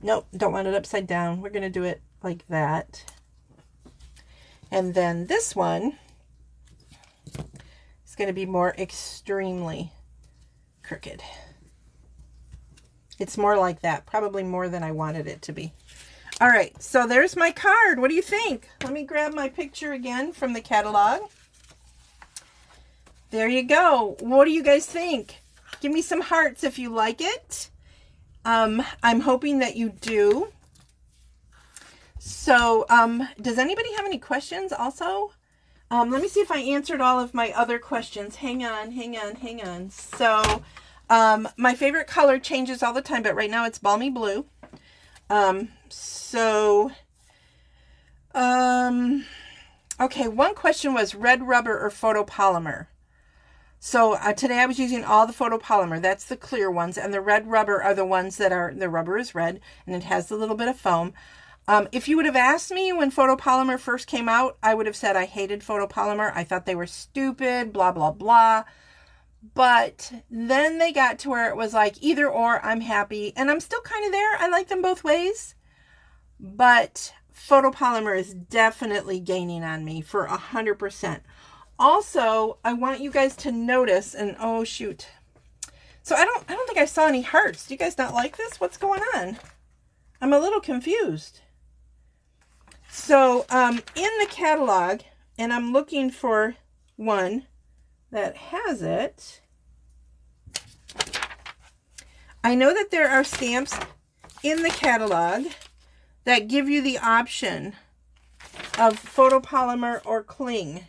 Nope, don't want it upside down. We're going to do it like that. And then this one is going to be more extremely crooked. It's more like that, probably more than I wanted it to be. All right, so there's my card. What do you think? Let me grab my picture again from the catalog. There you go. What do you guys think? Give me some hearts if you like it. I'm hoping that you do. So, does anybody have any questions also? Let me see if I answered all of my other questions. Hang on. So, my favorite color changes all the time, but right now it's balmy blue. Okay, one question was red rubber or photopolymer. So today I was using all the photopolymer. That's the clear ones. And the red rubber are the ones that are, the rubber is red and it has a little bit of foam. If you would have asked me when photopolymer first came out, I would have said I hated photopolymer. I thought they were stupid, blah, blah, blah. But then they got to where it was like either or, I'm happy. And I'm still kind of there. I like them both ways. But photopolymer is definitely gaining on me for 100%. Also, I want you guys to notice, and oh shoot. So I don't think I saw any hearts. Do you guys not like this? What's going on? I'm a little confused. So in the catalog, and I'm looking for one that has it. I know that there are stamps in the catalog that give you the option of photopolymer or cling.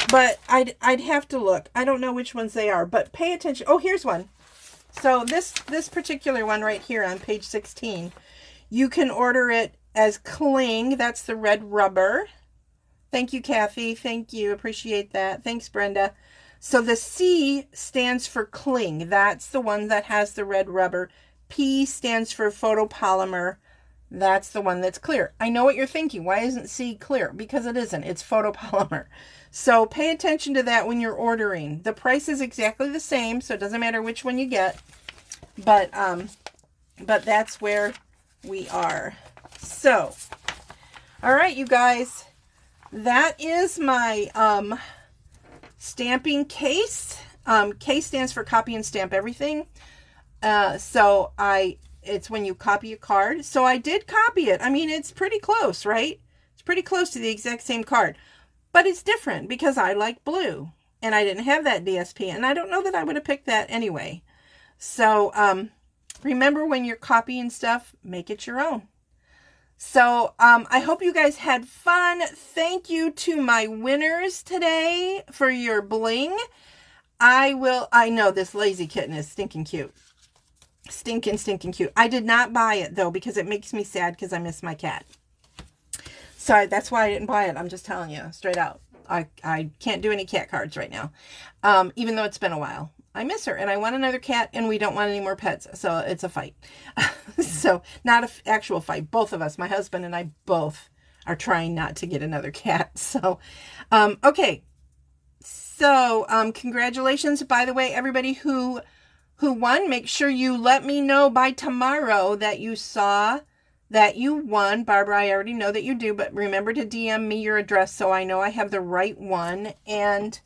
But I'd have to look. I don't know which ones they are, but pay attention. Oh, here's one. So this particular one right here on page 16, you can order it as cling. That's the red rubber. Thank you, Kathy. Thank you. Appreciate that. Thanks, Brenda. So the C stands for cling. That's the one that has the red rubber. P stands for photopolymer. That's the one that's clear. I know what you're thinking. Why isn't C clear? Because it isn't. It's photopolymer. So pay attention to that when you're ordering. The price is exactly the same, so it doesn't matter which one you get. But that's where we are. So, all right, you guys. That is my stamping case. Case stands for copy and stamp everything. It's when you copy a card. So I did copy it. I mean, it's pretty close, right? It's pretty close to the exact same card. But it's different because I like blue. And I didn't have that DSP. And I don't know that I would have picked that anyway. So remember when you're copying stuff, make it your own. So I hope you guys had fun. Thank you to my winners today for your bling. I know this lazy kitten is stinking cute. Stinking cute. I did not buy it though because it makes me sad because I miss my cat. Sorry, that's why I didn't buy it. I'm just telling you straight out. I can't do any cat cards right now. Even though it's been a while. I miss her and I want another cat and we don't want any more pets. So it's a fight. So not an actual fight. Both of us, my husband and I both are trying not to get another cat. So, okay. So, congratulations, by the way, everybody who won. Make sure you let me know by tomorrow that you saw that you won. Barbara, I already know that you do, but remember to DM me your address so I know I have the right one. And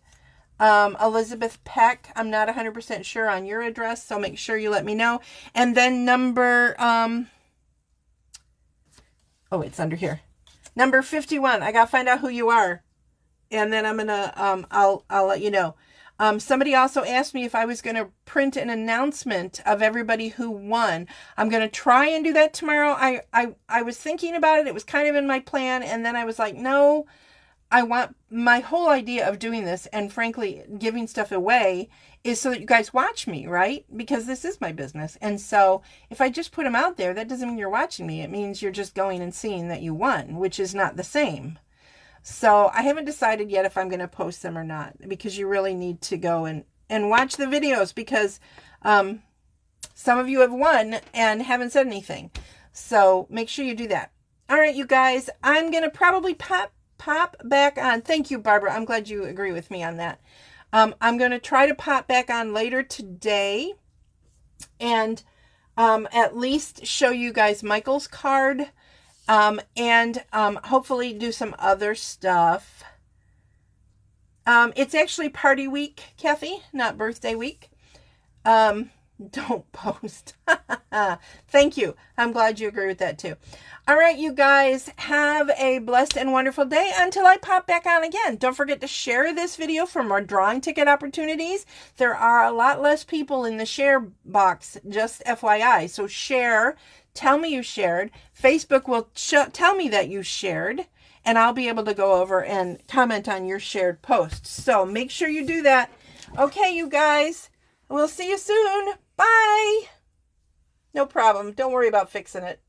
Elizabeth Peck, I'm not 100% sure on your address, so make sure you let me know. And then number, oh, it's under here. Number 51, I got to find out who you are. And then I'm going to, I'll let you know. Somebody also asked me if I was going to print an announcement of everybody who won. I'm going to try and do that tomorrow. I was thinking about it. It was kind of in my plan. And then I was like, no, I want my whole idea of doing this and frankly giving stuff away is so that you guys watch me, right? Because this is my business. And so if I just put them out there, that doesn't mean you're watching me. It means you're just going and seeing that you won, which is not the same. So I haven't decided yet if I'm going to post them or not, because you really need to go and watch the videos, because some of you have won and haven't said anything. So make sure you do that. All right, you guys, I'm going to probably pop back on. Thank you, Barbara. I'm glad you agree with me on that. I'm going to try to pop back on later today and at least show you guys Michael's card. And hopefully do some other stuff. It's actually party week, Kathy, not birthday week. Don't post. Thank you. I'm glad you agree with that too. All right, you guys, have a blessed and wonderful day until I pop back on again. Don't forget to share this video for more drawing ticket opportunities. There are a lot less people in the share box, just FYI. So share. Tell me you shared. Facebook will tell me that you shared, and I'll be able to go over and comment on your shared posts. So make sure you do that. Okay, you guys, we'll see you soon. Bye. No problem. Don't worry about fixing it.